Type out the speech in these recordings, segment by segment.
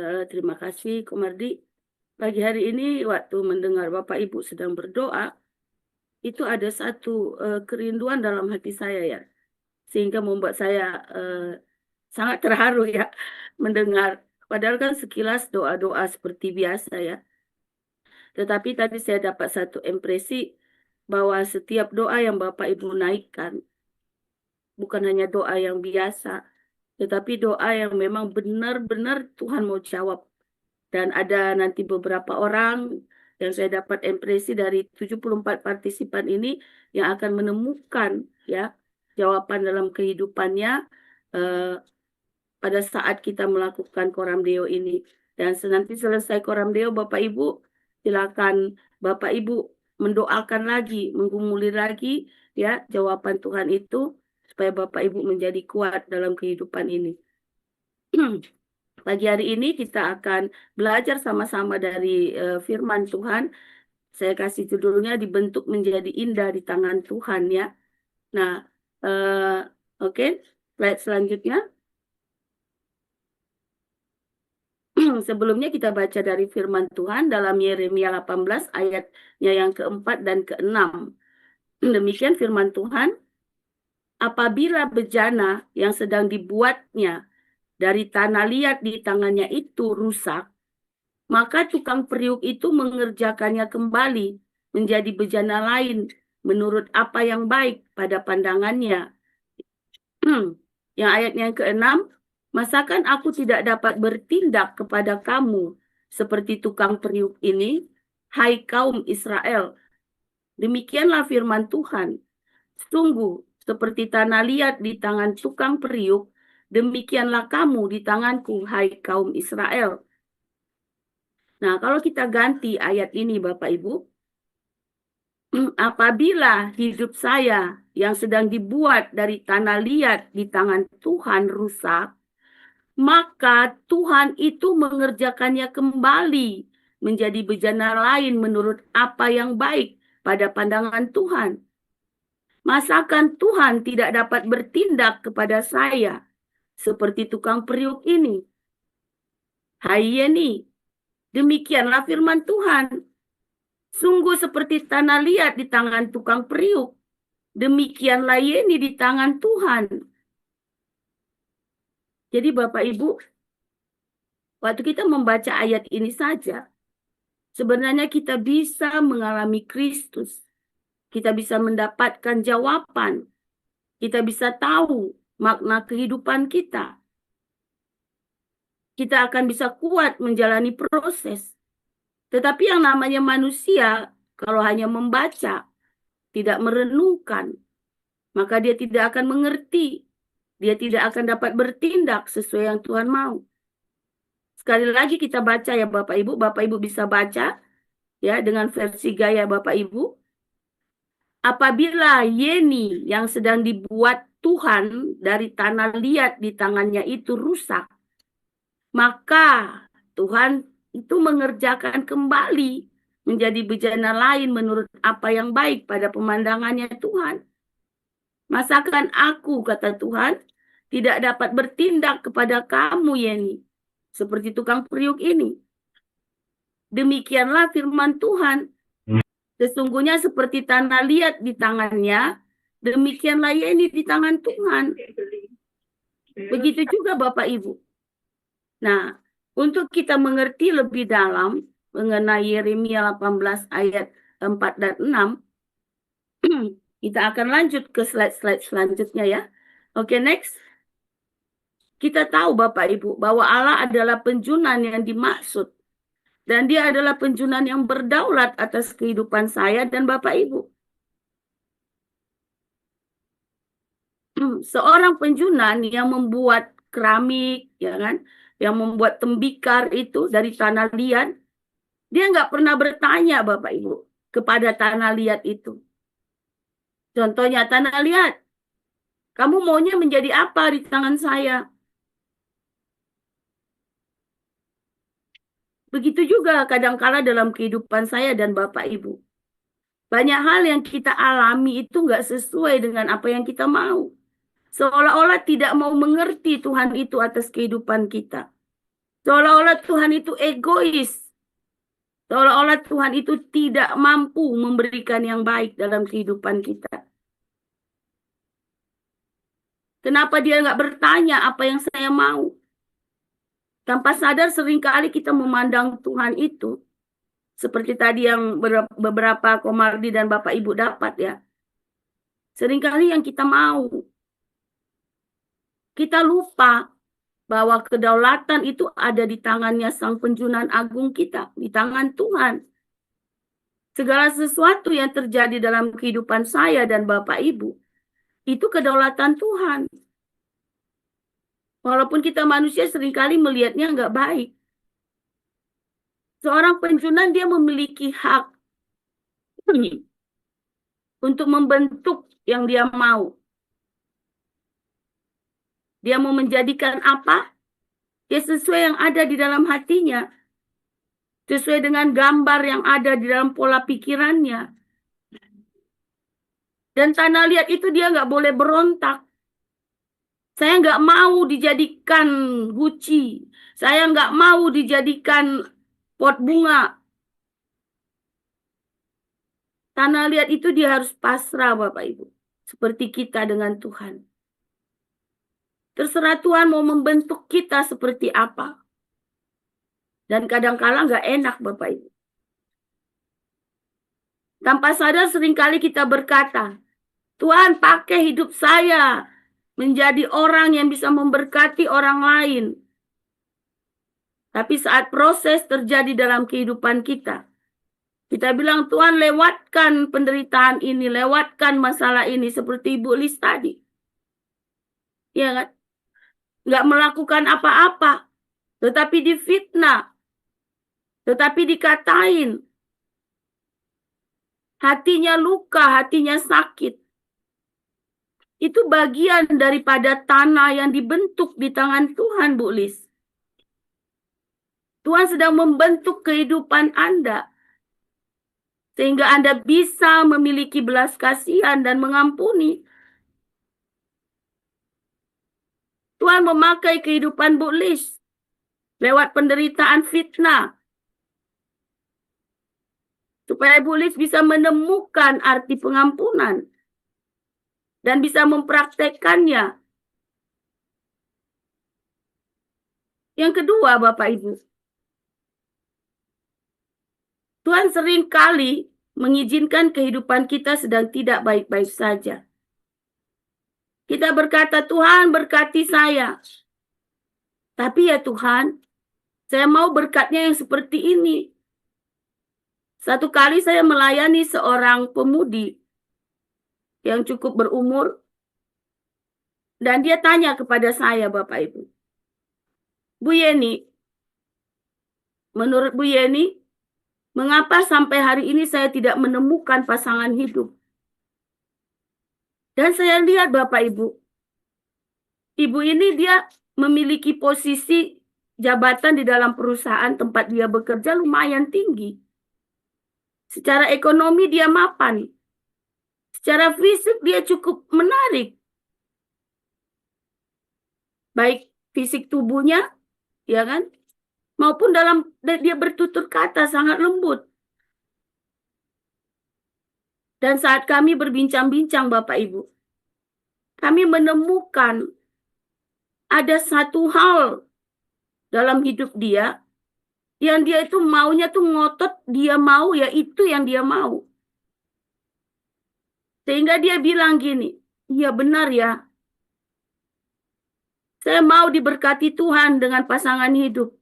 Terima kasih, Komardi. Pagi hari ini waktu mendengar Bapak Ibu sedang berdoa, itu ada satu kerinduan dalam hati saya ya, sehingga membuat saya sangat terharu ya mendengar. Padahal kan sekilas doa-doa seperti biasa ya. Tetapi tadi saya dapat satu impresi bahwa setiap doa yang Bapak Ibu naikkan bukan hanya doa yang biasa, tetapi doa yang memang benar-benar Tuhan mau jawab. Dan ada nanti beberapa orang yang saya dapat impresi dari 74 partisipan ini yang akan menemukan ya jawaban dalam kehidupannya eh, pada saat kita melakukan Koram Deo ini. Dan nanti selesai Koram Deo, Bapak Ibu silakan Bapak Ibu mendoakan lagi, menggumuli lagi ya jawaban Tuhan itu supaya Bapak Ibu menjadi kuat dalam kehidupan ini. Pagi hari ini kita akan belajar sama-sama dari firman Tuhan. Saya kasih judulnya dibentuk menjadi indah di tangan Tuhan ya. Nah, oke, slide selanjutnya. Sebelumnya kita baca dari firman Tuhan dalam Yeremia 18 ayatnya yang keempat dan keenam. Demikian firman Tuhan, apabila bejana yang sedang dibuatnya dari tanah liat di tangannya itu rusak, maka tukang periuk itu mengerjakannya kembali menjadi bejana lain menurut apa yang baik pada pandangannya. Yang ayat yang keenam, masakan aku tidak dapat bertindak kepada kamu seperti tukang periuk ini, hai kaum Israel. Demikianlah firman Tuhan. Sungguh, seperti tanah liat di tangan tukang periuk, demikianlah kamu di tanganku, hai kaum Israel. Nah, kalau kita ganti ayat ini, Bapak Ibu, apabila hidup saya yang sedang dibuat dari tanah liat di tangan Tuhan rusak, maka Tuhan itu mengerjakannya kembali menjadi bejana lain menurut apa yang baik pada pandangan Tuhan. Masakan Tuhan tidak dapat bertindak kepada saya seperti tukang periuk ini? Hai Yeni, demikianlah firman Tuhan. Sungguh seperti tanah liat di tangan tukang periuk, demikianlah Yeni di tangan Tuhan. Jadi Bapak Ibu, waktu kita membaca ayat ini saja, sebenarnya kita bisa mengalami Kristus. Kita bisa mendapatkan jawaban. Kita bisa tahu makna kehidupan kita. Kita akan bisa kuat menjalani proses. Tetapi yang namanya manusia, kalau hanya membaca, tidak merenungkan, maka dia tidak akan mengerti. Dia tidak akan dapat bertindak sesuai yang Tuhan mau. Sekali lagi kita baca ya Bapak Ibu bisa baca ya dengan versi gaya Bapak Ibu. Apabila Yeni yang sedang dibuat Tuhan dari tanah liat di tangannya itu rusak, maka Tuhan itu mengerjakan kembali menjadi bejana lain menurut apa yang baik pada pemandangannya Tuhan. Masakan aku, kata Tuhan, tidak dapat bertindak kepada kamu, Yeni, seperti tukang periuk ini. Demikianlah firman Tuhan. Sesungguhnya seperti tanah liat di tangannya, demikianlah Yeni di tangan Tuhan. Begitu juga Bapak Ibu. Nah, untuk kita mengerti lebih dalam mengenai Yeremia 18 ayat 4 dan 6, kita akan lanjut ke slide-slide selanjutnya ya. Oke, next. Kita tahu Bapak Ibu bahwa Allah adalah penjunan yang dimaksud. Dan dia adalah penjunan yang berdaulat atas kehidupan saya dan Bapak Ibu. Seorang penjunan yang membuat keramik, ya kan, yang membuat tembikar itu dari tanah liat, dia nggak pernah bertanya Bapak Ibu kepada tanah liat itu. Contohnya tanah liat, kamu maunya menjadi apa di tangan saya? Begitu juga kadangkala dalam kehidupan saya dan Bapak Ibu. Banyak hal yang kita alami itu nggak sesuai dengan apa yang kita mau. Seolah-olah tidak mau mengerti Tuhan itu atas kehidupan kita. Seolah-olah Tuhan itu egois. Seolah-olah Tuhan itu tidak mampu memberikan yang baik dalam kehidupan kita. Kenapa dia nggak bertanya apa yang saya mau? Tanpa sadar seringkali kita memandang Tuhan itu seperti tadi yang beberapa Komardi dan Bapak Ibu dapat ya. Seringkali yang kita mau. Kita lupa bahwa kedaulatan itu ada di tangannya Sang Penjunan Agung kita, di tangan Tuhan. Segala sesuatu yang terjadi dalam kehidupan saya dan Bapak Ibu, itu kedaulatan Tuhan. Walaupun kita manusia seringkali melihatnya nggak baik. Seorang penjunan dia memiliki hak untuk membentuk yang dia mau. Dia mau menjadikan apa? Ya sesuai yang ada di dalam hatinya. Sesuai dengan gambar yang ada di dalam pola pikirannya. Dan tanah liat itu dia nggak boleh berontak. Saya nggak mau dijadikan Gucci. Saya nggak mau dijadikan pot bunga. Tanah liat itu dia harus pasrah Bapak Ibu. Seperti kita dengan Tuhan. Terserah Tuhan mau membentuk kita seperti apa. Dan kadang-kala nggak enak Bapak Ibu. Tanpa sadar seringkali kita berkata, Tuhan pakai hidup saya menjadi orang yang bisa memberkati orang lain. Tapi saat proses terjadi dalam kehidupan kita, kita bilang Tuhan lewatkan penderitaan ini, lewatkan masalah ini seperti Ibu Lis tadi. Ya kan? Nggak melakukan apa-apa, tetapi difitnah, tetapi dikatain. Hatinya luka, hatinya sakit. Itu bagian daripada tanah yang dibentuk di tangan Tuhan, Bu Lis. Tuhan sedang membentuk kehidupan Anda. Sehingga Anda bisa memiliki belas kasihan dan mengampuni. Tuhan memakai kehidupan Bu Lis lewat penderitaan fitnah. Supaya Bu Lis bisa menemukan arti pengampunan. Dan bisa mempraktekkannya. Yang kedua, Bapak Ibu. Tuhan sering kali mengizinkan kehidupan kita sedang tidak baik-baik saja. Kita berkata, Tuhan berkati saya. Tapi ya Tuhan, saya mau berkatnya yang seperti ini. Satu kali saya melayani seorang pemudi yang cukup berumur. Dan dia tanya kepada saya, Bapak Ibu. Bu Yeni, menurut Bu Yeni, mengapa sampai hari ini saya tidak menemukan pasangan hidup? Dan saya lihat Bapak Ibu, ibu ini dia memiliki posisi jabatan di dalam perusahaan tempat dia bekerja lumayan tinggi. Secara ekonomi dia mapan. Secara fisik dia cukup menarik. Baik fisik tubuhnya, ya kan? Maupun dalam dia bertutur kata sangat lembut. Dan saat kami berbincang-bincang Bapak Ibu, kami menemukan ada satu hal dalam hidup dia yang dia itu maunya tuh ngotot, dia mau ya itu yang dia mau. Sehingga dia bilang gini, iya benar ya, saya mau diberkati Tuhan dengan pasangan hidup.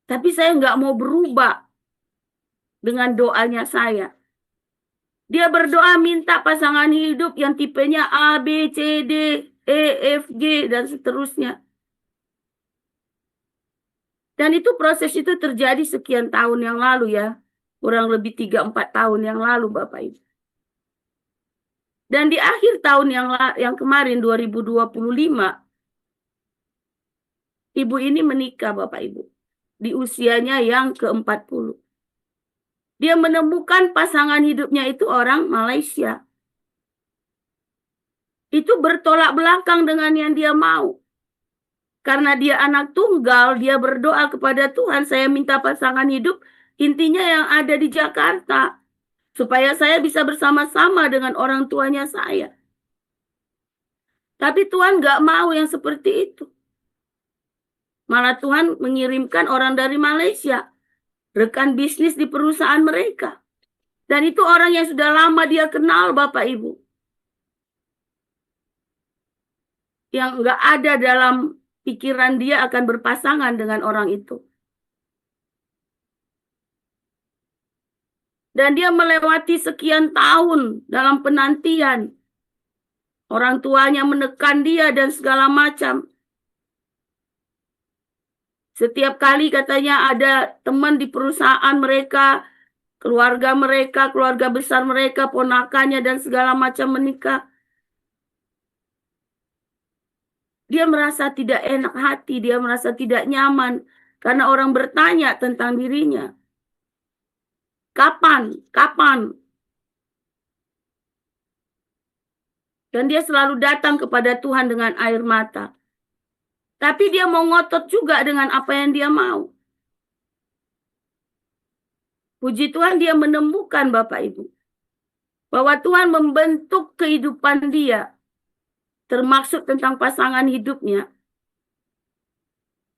Tapi saya nggak mau berubah dengan doanya saya. Dia berdoa minta pasangan hidup yang tipenya A, B, C, D, E, F, G, dan seterusnya. Dan itu proses itu terjadi sekian tahun yang lalu ya. Kurang lebih 3-4 tahun yang lalu Bapak Ibu. Dan di akhir tahun yang kemarin 2025, ibu ini menikah Bapak Ibu. Di usianya yang ke-40. Dia menemukan pasangan hidupnya itu orang Malaysia. Itu bertolak belakang dengan yang dia mau. Karena dia anak tunggal, dia berdoa kepada Tuhan, saya minta pasangan hidup, intinya yang ada di Jakarta. Supaya saya bisa bersama-sama dengan orang tuanya saya. Tapi Tuhan nggak mau yang seperti itu. Malah Tuhan mengirimkan orang dari Malaysia, rekan bisnis di perusahaan mereka. Dan itu orang yang sudah lama dia kenal, Bapak Ibu. Yang nggak ada dalam pikiran dia akan berpasangan dengan orang itu. Dan dia melewati sekian tahun dalam penantian. Orang tuanya menekan dia dan segala macam. Setiap kali katanya ada teman di perusahaan mereka, keluarga besar mereka, ponakannya dan segala macam menikah. Dia merasa tidak enak hati, dia merasa tidak nyaman karena orang bertanya tentang dirinya. Kapan? Kapan? Dan dia selalu datang kepada Tuhan dengan air mata. Tapi dia mau ngotot juga dengan apa yang dia mau. Puji Tuhan dia menemukan Bapak Ibu. Bahwa Tuhan membentuk kehidupan dia. Termaksud tentang pasangan hidupnya.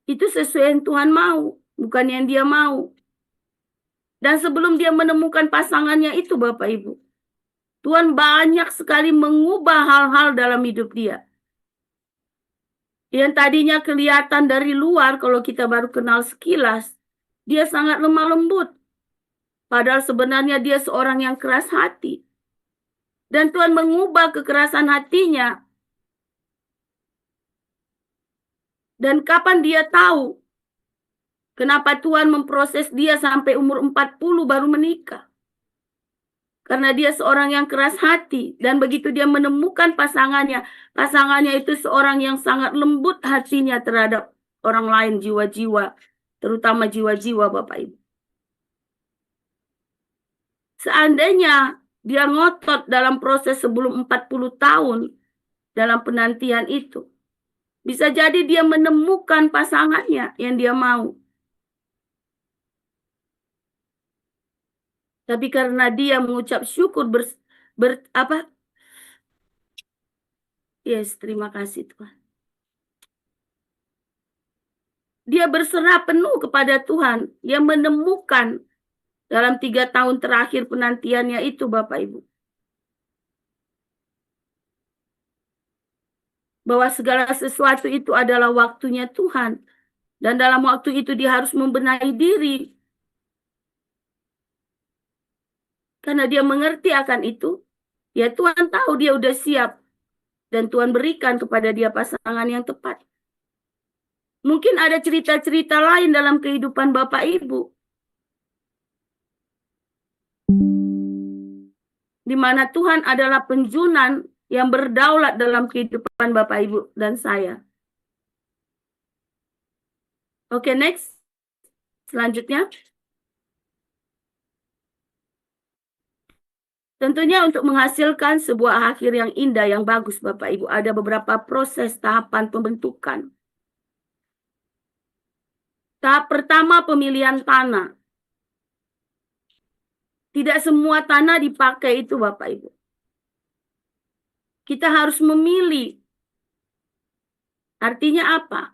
Itu sesuai yang Tuhan mau. Bukan yang dia mau. Dan sebelum dia menemukan pasangannya itu Bapak Ibu. Tuhan banyak sekali mengubah hal-hal dalam hidup dia. Yang tadinya kelihatan dari luar kalau kita baru kenal sekilas. Dia sangat lemah lembut. Padahal sebenarnya dia seorang yang keras hati. Dan Tuhan mengubah kekerasan hatinya. Dan kapan dia tahu kenapa Tuhan memproses dia sampai umur 40 baru menikah. Karena dia seorang yang keras hati. Dan begitu dia menemukan pasangannya. Pasangannya itu seorang yang sangat lembut hatinya terhadap orang lain, jiwa-jiwa. Terutama jiwa-jiwa Bapak Ibu. Seandainya dia ngotot dalam proses sebelum 40 tahun. Dalam penantian itu. Bisa jadi dia menemukan pasangannya yang dia mau. Tapi karena dia mengucap syukur terima kasih Tuhan. Dia berserah penuh kepada Tuhan. Dia menemukan dalam 3 tahun terakhir penantiannya itu Bapak Ibu. Bahwa segala sesuatu itu adalah waktunya Tuhan. Dan dalam waktu itu dia harus membenahi diri. Karena dia mengerti akan itu. Ya Tuhan tahu dia udah siap. Dan Tuhan berikan kepada dia pasangan yang tepat. Mungkin ada cerita-cerita lain dalam kehidupan Bapak Ibu. Di mana Tuhan adalah penjunan yang berdaulat dalam kehidupan Bapak Ibu dan saya. Oke, next. Selanjutnya. Tentunya untuk menghasilkan sebuah akhir yang indah, yang bagus Bapak Ibu. Ada beberapa proses tahapan pembentukan. Tahap pertama pemilihan tanah. Tidak semua tanah dipakai itu Bapak Ibu. Kita harus memilih. Artinya apa?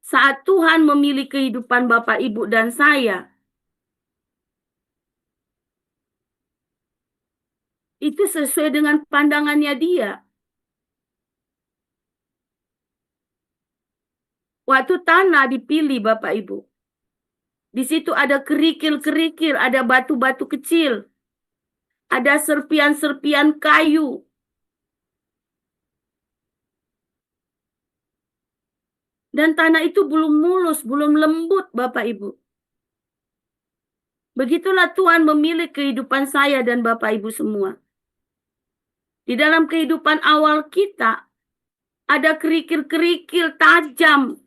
Saat Tuhan memilih kehidupan Bapak Ibu dan saya, itu sesuai dengan pandangannya dia. Waktu tanah dipilih Bapak Ibu. Di situ ada kerikil-kerikil, ada batu-batu kecil. Ada serpian-serpian kayu. Dan tanah itu belum mulus, belum lembut Bapak Ibu. Begitulah Tuhan memilih kehidupan saya dan Bapak Ibu semua. Di dalam kehidupan awal kita, ada kerikil-kerikil tajam.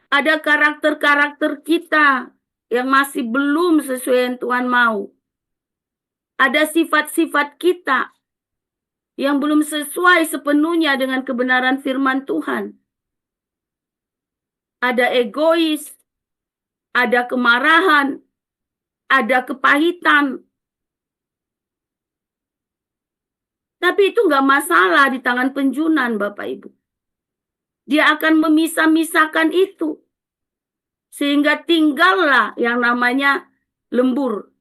Ada karakter-karakter kita yang masih belum sesuai yang Tuhan mau. Ada sifat-sifat kita yang belum sesuai sepenuhnya dengan kebenaran firman Tuhan. Ada egois, ada kemarahan, ada kepahitan. Tapi itu nggak masalah di tangan penjunan, Bapak Ibu. Dia akan memisah-misahkan itu. Sehingga tinggallah yang namanya lembur.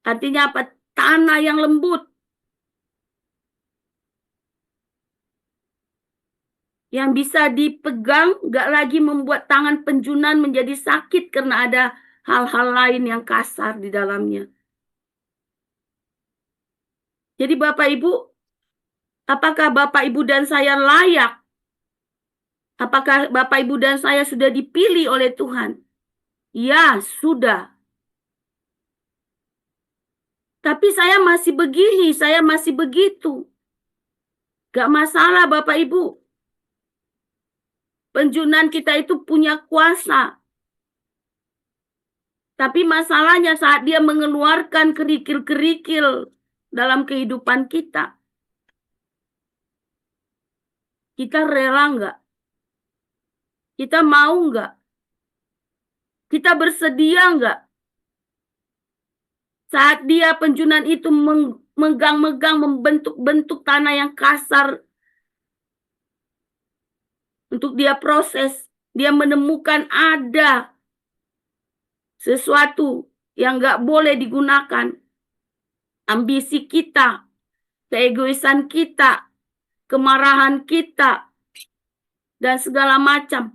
Artinya apa? Tanah yang lembut. Yang bisa dipegang, nggak lagi membuat tangan penjunan menjadi sakit karena ada hal-hal lain yang kasar di dalamnya. Jadi Bapak Ibu, apakah Bapak Ibu dan saya layak? Apakah Bapak Ibu dan saya sudah dipilih oleh Tuhan? Ya, sudah. Tapi saya masih begini, saya masih begitu. Gak masalah Bapak Ibu. Penjunan kita itu punya kuasa. Tapi masalahnya saat dia mengeluarkan kerikil-kerikil dalam kehidupan kita. Kita rela nggak? Kita mau nggak? Kita bersedia nggak? Saat dia penjunan itu megang-megang, membentuk-bentuk tanah yang kasar untuk dia proses, dia menemukan ada sesuatu yang nggak boleh digunakan. Ambisi kita, keegoisan kita, kemarahan kita, dan segala macam.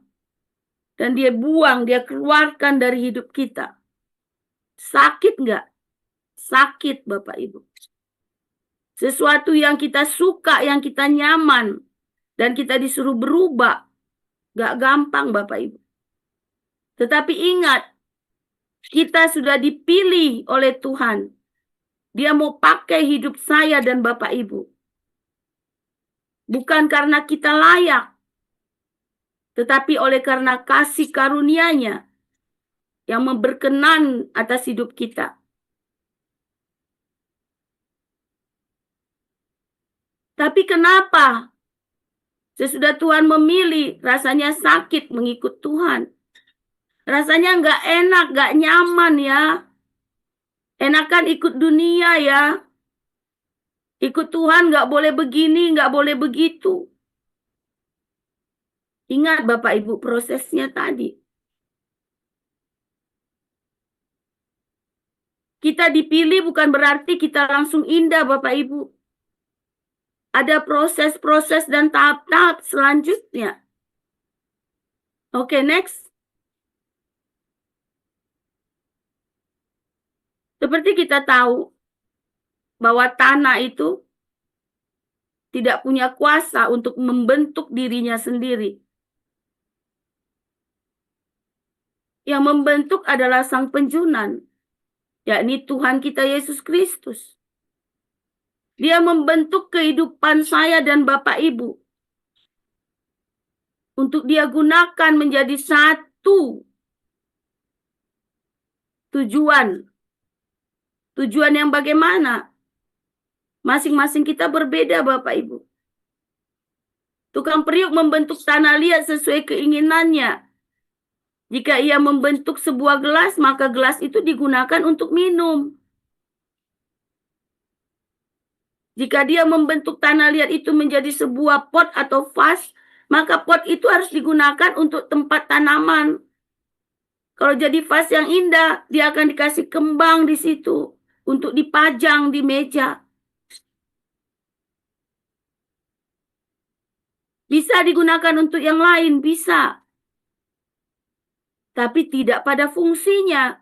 Dan dia buang, dia keluarkan dari hidup kita. Sakit nggak? Sakit Bapak Ibu. Sesuatu yang kita suka, yang kita nyaman, dan kita disuruh berubah. Nggak gampang Bapak Ibu. Tetapi ingat, kita sudah dipilih oleh Tuhan. Dia mau pakai hidup saya dan Bapak Ibu. Bukan karena kita layak, tetapi oleh karena kasih karunia-Nya yang berkenan atas hidup kita. Tapi kenapa sesudah Tuhan memilih, rasanya sakit mengikut Tuhan? Rasanya nggak enak, nggak nyaman ya. Enakan ikut dunia ya. Ikut Tuhan nggak boleh begini, nggak boleh begitu. Ingat Bapak Ibu prosesnya tadi. Kita dipilih bukan berarti kita langsung indah Bapak Ibu. Ada proses-proses dan tahap-tahap selanjutnya. Oke, next. Seperti kita tahu bahwa tanah itu tidak punya kuasa untuk membentuk dirinya sendiri. Yang membentuk adalah Sang Penjunan, yakni Tuhan kita Yesus Kristus. Dia membentuk kehidupan saya dan Bapak Ibu untuk dia gunakan menjadi satu tujuan. Tujuan yang bagaimana? Masing-masing kita berbeda Bapak Ibu. Tukang periuk membentuk tanah liat sesuai keinginannya. Jika ia membentuk sebuah gelas, maka gelas itu digunakan untuk minum. Jika dia membentuk tanah liat itu menjadi sebuah pot atau vas, maka pot itu harus digunakan untuk tempat tanaman. Kalau jadi vas yang indah, dia akan dikasih kembang di situ untuk dipajang di meja. Bisa digunakan untuk yang lain, bisa. Tapi tidak pada fungsinya.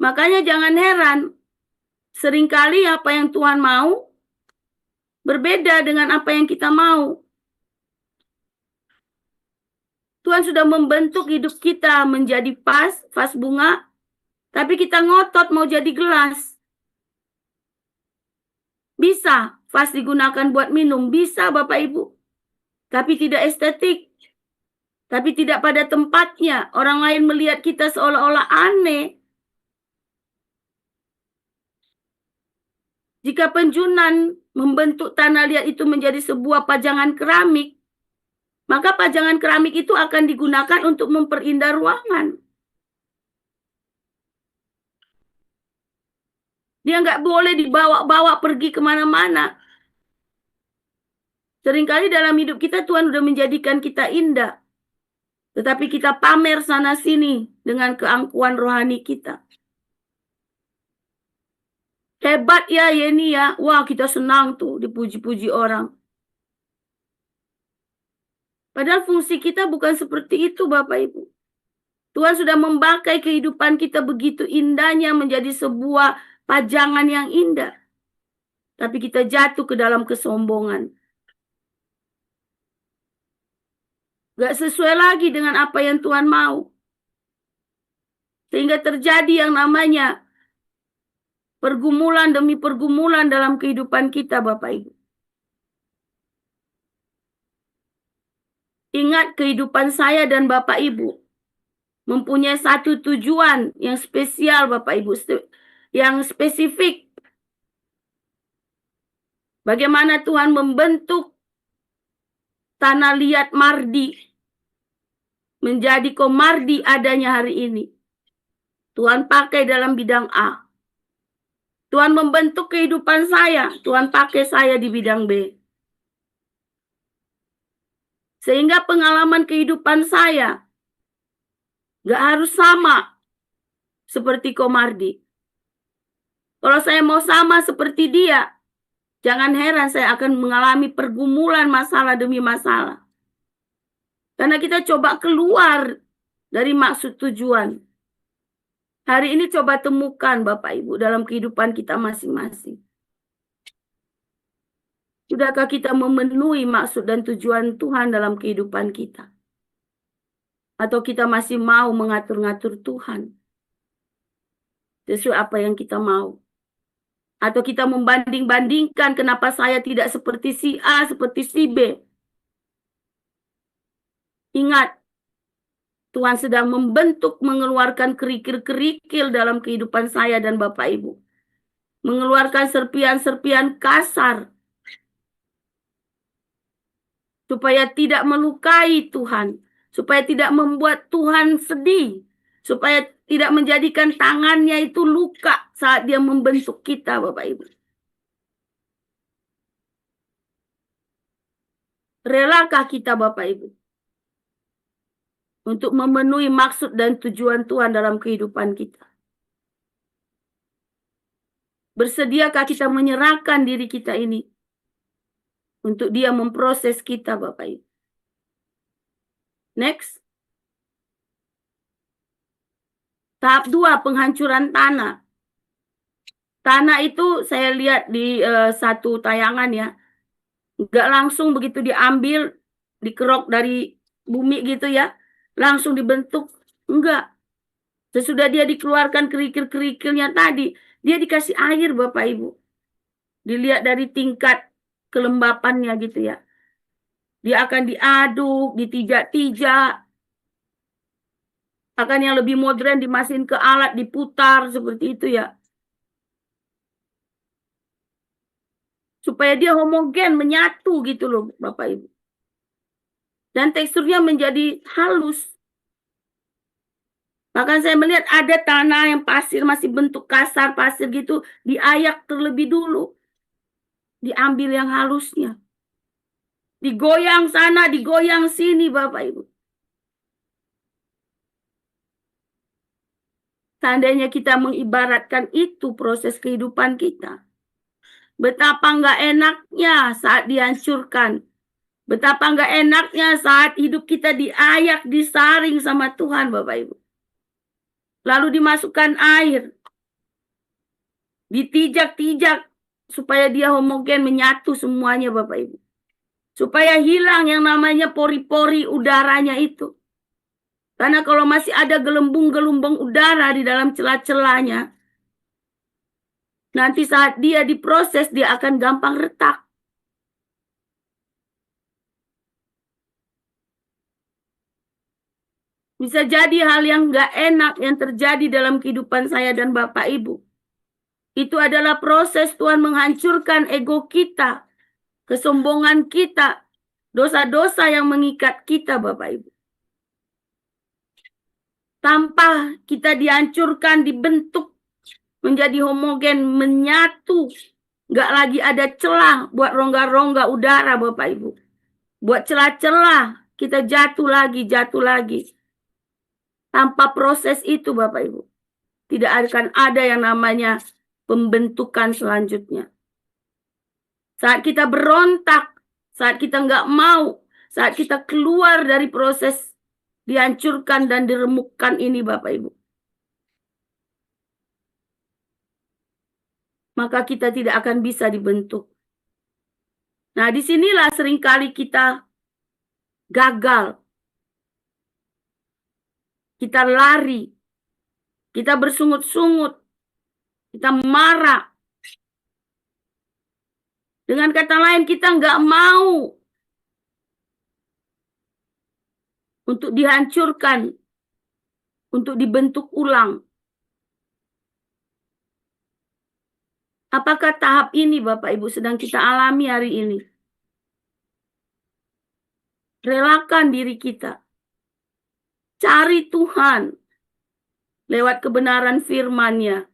Makanya jangan heran, seringkali apa yang Tuhan mau berbeda dengan apa yang kita mau. Tuhan sudah membentuk hidup kita menjadi vas bunga, tapi kita ngotot mau jadi gelas. Bisa vas digunakan buat minum, bisa Bapak Ibu. Tapi tidak estetik. Tapi tidak pada tempatnya. Orang lain melihat kita seolah-olah aneh. Jika penjunan membentuk tanah liat itu menjadi sebuah pajangan keramik, maka pajangan keramik itu akan digunakan untuk memperindah ruangan. Dia nggak boleh dibawa-bawa pergi kemana-mana. Seringkali dalam hidup kita Tuhan sudah menjadikan kita indah. Tetapi kita pamer sana-sini dengan keangkuhan rohani kita. Hebat ya Yeni ya. Wah kita senang tuh dipuji-puji orang. Padahal fungsi kita bukan seperti itu Bapak Ibu. Tuhan sudah memakai kehidupan kita begitu indahnya menjadi sebuah pajangan yang indah. Tapi kita jatuh ke dalam kesombongan. Gak sesuai lagi dengan apa yang Tuhan mau. Sehingga terjadi yang namanya pergumulan demi pergumulan dalam kehidupan kita Bapak Ibu. Ingat kehidupan saya dan Bapak Ibu mempunyai satu tujuan yang spesial Bapak Ibu. Yang spesifik. Bagaimana Tuhan membentuk tanah liat Mardi menjadi Komardi adanya hari ini. Tuhan pakai dalam bidang A. Tuhan membentuk kehidupan saya. Tuhan pakai saya di bidang B. Sehingga pengalaman kehidupan saya gak harus sama seperti Komardi. Kalau saya mau sama seperti dia, jangan heran saya akan mengalami pergumulan masalah demi masalah. Karena kita coba keluar dari maksud tujuan. Hari ini coba temukan Bapak Ibu dalam kehidupan kita masing-masing. Sudahkah kita memenuhi maksud dan tujuan Tuhan dalam kehidupan kita? Atau kita masih mau mengatur-ngatur Tuhan sesuai apa yang kita mau? Atau kita membanding-bandingkan kenapa saya tidak seperti si A, seperti si B? Ingat, Tuhan sedang membentuk, mengeluarkan kerikil-kerikil dalam kehidupan saya dan Bapak Ibu. Mengeluarkan serpian-serpian kasar. Supaya tidak melukai Tuhan. Supaya tidak membuat Tuhan sedih. Supaya tidak menjadikan tangannya itu luka saat dia membentuk kita Bapak Ibu. Relakah kita Bapak Ibu untuk memenuhi maksud dan tujuan Tuhan dalam kehidupan kita? Bersediakah kita menyerahkan diri kita ini untuk dia memproses kita Bapak Ibu? Next. Tahap 2, penghancuran tanah. Tanah itu saya lihat di satu tayangan ya. Nggak langsung begitu diambil, dikerok dari bumi gitu ya. Langsung dibentuk. Enggak. Sesudah dia dikeluarkan kerikil-kerikilnya tadi, dia dikasih air Bapak Ibu. Dilihat dari tingkat kelembapannya gitu ya. Dia akan diaduk, ditijak-tijak. Akan yang lebih modern dimasukin ke alat, diputar seperti itu ya. Supaya dia homogen, menyatu gitu loh Bapak Ibu. Dan teksturnya menjadi halus. Bahkan saya melihat ada tanah yang pasir, masih bentuk kasar pasir gitu, diayak terlebih dulu. Diambil yang halusnya. Digoyang sana, digoyang sini Bapak Ibu. Seandainya kita mengibaratkan itu proses kehidupan kita. Betapa nggak enaknya saat dihancurkan. Betapa nggak enaknya saat hidup kita diayak, disaring sama Tuhan Bapak Ibu. Lalu dimasukkan air. Ditijak-tijak supaya dia homogen, menyatu semuanya Bapak Ibu. Supaya hilang yang namanya pori-pori udaranya itu. Karena kalau masih ada gelembung-gelembung udara di dalam celah-celahnya, nanti saat dia diproses, dia akan gampang retak. Bisa jadi hal yang gak enak yang terjadi dalam kehidupan saya dan Bapak Ibu. Itu adalah proses Tuhan menghancurkan ego kita, kesombongan kita, dosa-dosa yang mengikat kita, Bapak Ibu. Tanpa kita dihancurkan, dibentuk menjadi homogen, menyatu. Nggak lagi ada celah buat rongga-rongga udara, Bapak Ibu. Buat celah-celah, kita jatuh lagi. Tanpa proses itu, Bapak Ibu, tidak akan ada yang namanya pembentukan selanjutnya. Saat kita berontak, saat kita nggak mau, saat kita keluar dari proses dihancurkan dan diremukkan ini, Bapak Ibu, maka kita tidak akan bisa dibentuk. Nah, disinilah seringkali kita gagal. Kita lari. Kita bersungut-sungut. Kita marah. Dengan kata lain, kita nggak mau untuk dihancurkan, untuk dibentuk ulang. Apakah tahap ini, Bapak Ibu, sedang kita alami hari ini? Relakan diri kita. Cari Tuhan lewat kebenaran firman-Nya.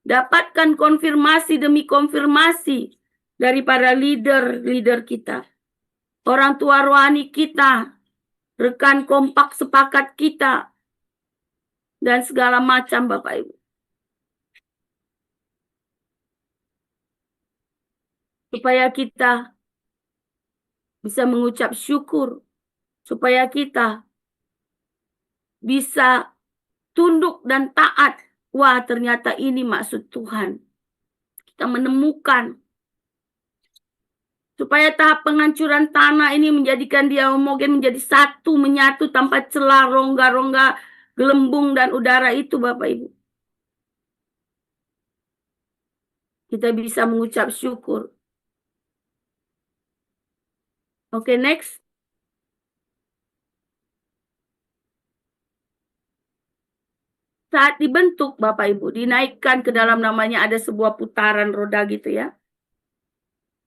Dapatkan konfirmasi demi konfirmasi dari para leader kita. Orang tua rohani kita, rekan kompak sepakat kita, dan segala macam, Bapak Ibu. Supaya kita bisa mengucap syukur, supaya kita bisa tunduk dan taat. Wah, ternyata ini maksud Tuhan. Kita menemukan supaya tahap penghancuran tanah ini menjadikan dia homogen, menjadi satu, menyatu tanpa celah, rongga-rongga, gelembung dan udara itu, Bapak Ibu. Kita bisa mengucap syukur. Oke, next. Saat dibentuk, Bapak Ibu, dinaikkan ke dalam namanya ada sebuah putaran roda gitu ya.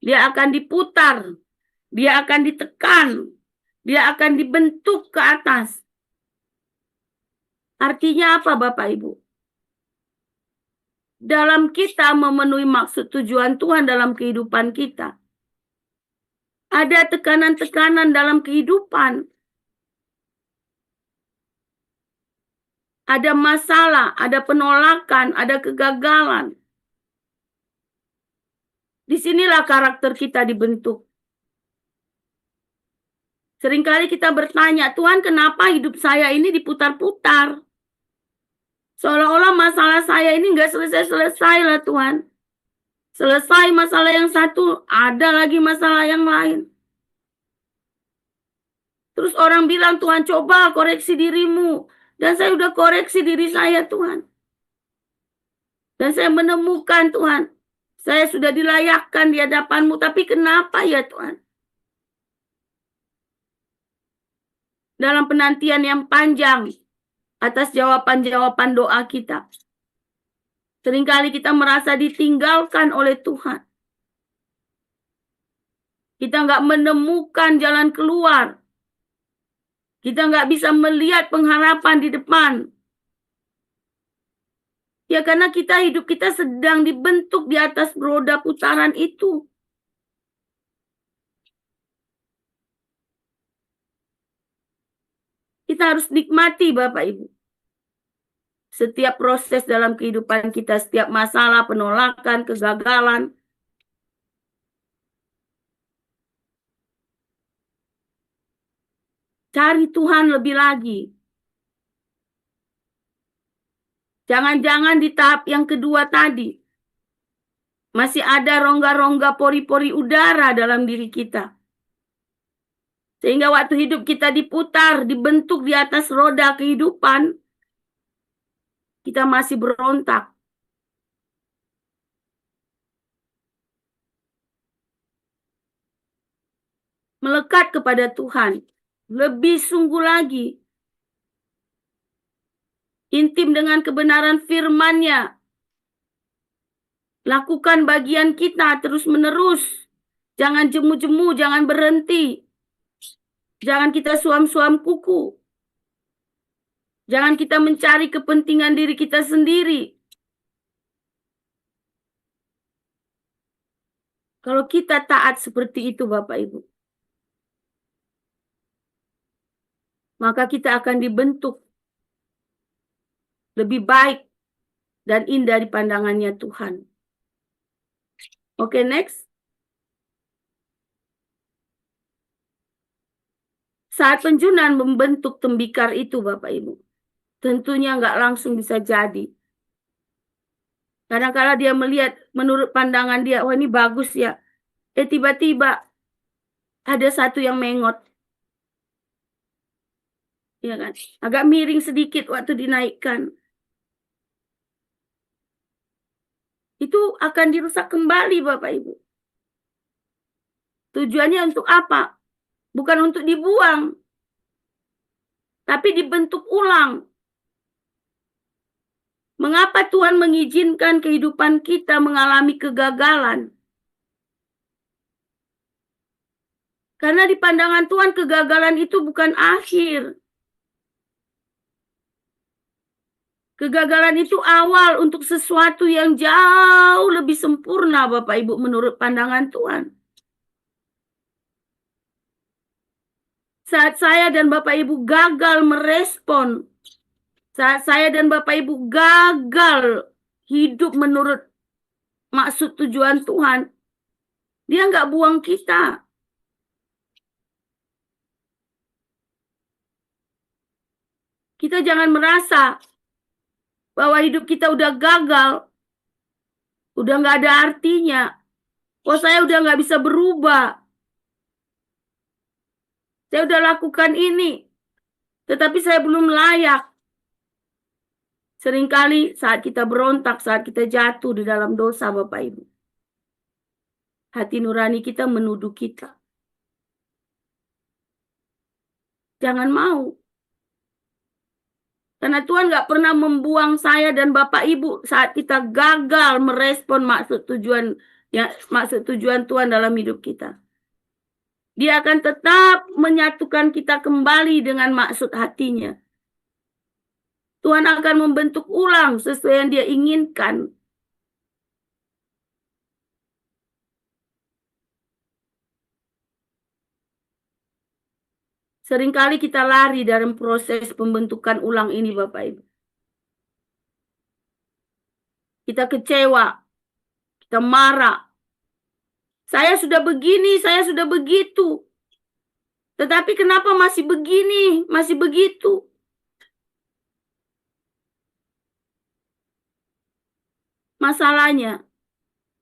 Dia akan diputar, dia akan ditekan, dia akan dibentuk ke atas. Artinya apa, Bapak Ibu? Dalam kita memenuhi maksud tujuan Tuhan dalam kehidupan kita, ada tekanan-tekanan dalam kehidupan. Ada masalah, ada penolakan, ada kegagalan. Disinilah karakter kita dibentuk. Seringkali kita bertanya, Tuhan kenapa hidup saya ini diputar-putar? Seolah-olah masalah saya ini nggak selesai-selesai lah Tuhan. Selesai masalah yang satu, ada lagi masalah yang lain. Terus orang bilang, Tuhan coba koreksi dirimu. Dan saya udah koreksi diri saya Tuhan. Dan saya menemukan Tuhan, saya sudah dilayakkan di hadapan-Mu, tapi kenapa ya Tuhan? Dalam penantian yang panjang atas jawaban-jawaban doa kita, seringkali kita merasa ditinggalkan oleh Tuhan. Kita nggak menemukan jalan keluar. Kita nggak bisa melihat pengharapan di depan. Ya karena hidup kita sedang dibentuk di atas roda putaran itu. Kita harus nikmati Bapak Ibu. Setiap proses dalam kehidupan kita, setiap masalah, penolakan, kegagalan. Cari Tuhan lebih lagi. Jangan-jangan di tahap yang kedua tadi, masih ada rongga-rongga pori-pori udara dalam diri kita. Sehingga waktu hidup kita diputar, dibentuk di atas roda kehidupan, kita masih berontak. Melekat kepada Tuhan. Lebih sungguh lagi. Intim dengan kebenaran firman-Nya. Lakukan bagian kita terus-menerus. Jangan jemu-jemu, jangan berhenti. Jangan kita suam-suam kuku. Jangan kita mencari kepentingan diri kita sendiri. Kalau kita taat seperti itu, Bapak Ibu, maka kita akan dibentuk lebih baik dan indah di pandangannya Tuhan. Oke, next. Saat penjunan membentuk tembikar itu, Bapak Ibu, tentunya nggak langsung bisa jadi. Kadang-kala dia melihat menurut pandangan dia, wah ini bagus ya. Tiba-tiba ada satu yang mengot. Ya kan? Agak miring sedikit waktu dinaikkan. Itu akan dirusak kembali, Bapak Ibu. Tujuannya untuk apa? Bukan untuk dibuang, tapi dibentuk ulang. Mengapa Tuhan mengizinkan kehidupan kita mengalami kegagalan? Karena di pandangan Tuhan kegagalan itu bukan akhir. Kegagalan itu awal untuk sesuatu yang jauh lebih sempurna, Bapak Ibu, menurut pandangan Tuhan. Saat saya dan Bapak Ibu gagal merespon, saat saya dan Bapak Ibu gagal hidup menurut maksud tujuan Tuhan, dia nggak buang kita. Kita jangan merasa bahwa hidup kita udah gagal, udah nggak ada artinya. Oh, saya udah nggak bisa berubah. Saya udah lakukan ini, tetapi saya belum layak. Seringkali saat kita berontak, saat kita jatuh di dalam dosa, Bapak Ibu, hati nurani kita menuduh kita. Jangan mau. Karena Tuhan nggak pernah membuang saya dan Bapak Ibu saat kita gagal merespon maksud tujuan Tuhan dalam hidup kita. Dia akan tetap menyatukan kita kembali dengan maksud hatinya. Tuhan akan membentuk ulang sesuai yang Dia inginkan. Seringkali kita lari dalam proses pembentukan ulang ini, Bapak Ibu. Kita kecewa, kita marah. Saya sudah begini, saya sudah begitu. Tetapi kenapa masih begini, masih begitu? Masalahnya,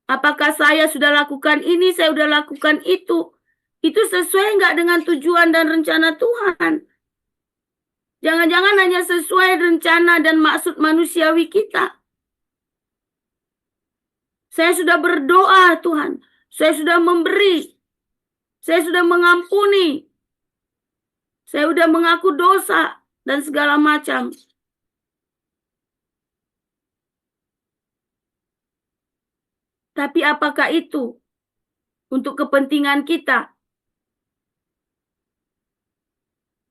apakah saya sudah lakukan ini, saya sudah lakukan itu? Itu sesuai nggak dengan tujuan dan rencana Tuhan? Jangan-jangan hanya sesuai rencana dan maksud manusiawi kita. Saya sudah berdoa, Tuhan. Saya sudah memberi. Saya sudah mengampuni. Saya sudah mengaku dosa dan segala macam. Tapi apakah itu untuk kepentingan kita?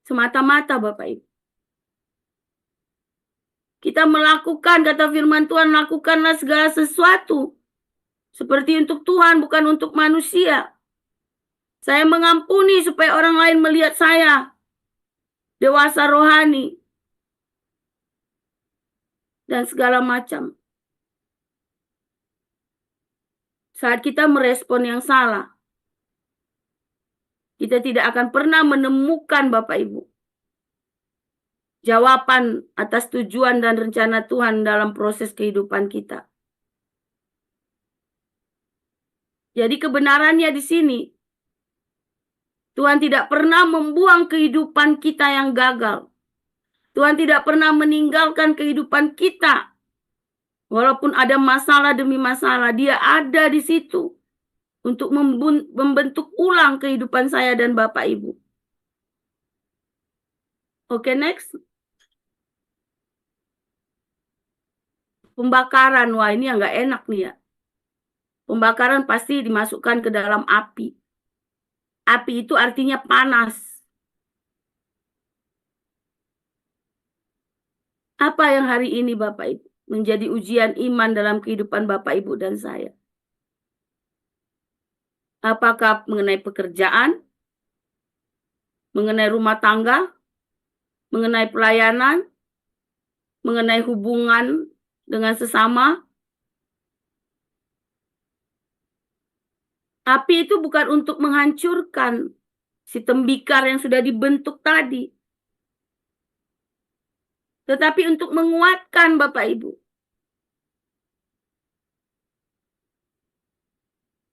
Semata-mata, Bapak Ibu. Kita melakukan, kata firman Tuhan, lakukanlah segala sesuatu seperti untuk Tuhan, bukan untuk manusia. Saya mengampuni supaya orang lain melihat saya dewasa rohani dan segala macam. Saat kita merespon yang salah, kita tidak akan pernah menemukan, Bapak Ibu, jawaban atas tujuan dan rencana Tuhan dalam proses kehidupan kita. Jadi kebenarannya di sini, Tuhan tidak pernah membuang kehidupan kita yang gagal. Tuhan tidak pernah meninggalkan kehidupan kita. Walaupun ada masalah demi masalah, Dia ada di situ untuk membentuk ulang kehidupan saya dan Bapak Ibu. Oke, next. Pembakaran, wah ini yang nggak enak nih ya. Pembakaran pasti dimasukkan ke dalam api. Api itu artinya panas. Apa yang hari ini Bapak Ibu menjadi ujian iman dalam kehidupan Bapak Ibu dan saya? Apakah mengenai pekerjaan, mengenai rumah tangga, mengenai pelayanan, mengenai hubungan dengan sesama? Api itu bukan untuk menghancurkan si tembikar yang sudah dibentuk tadi, tetapi untuk menguatkan Bapak Ibu,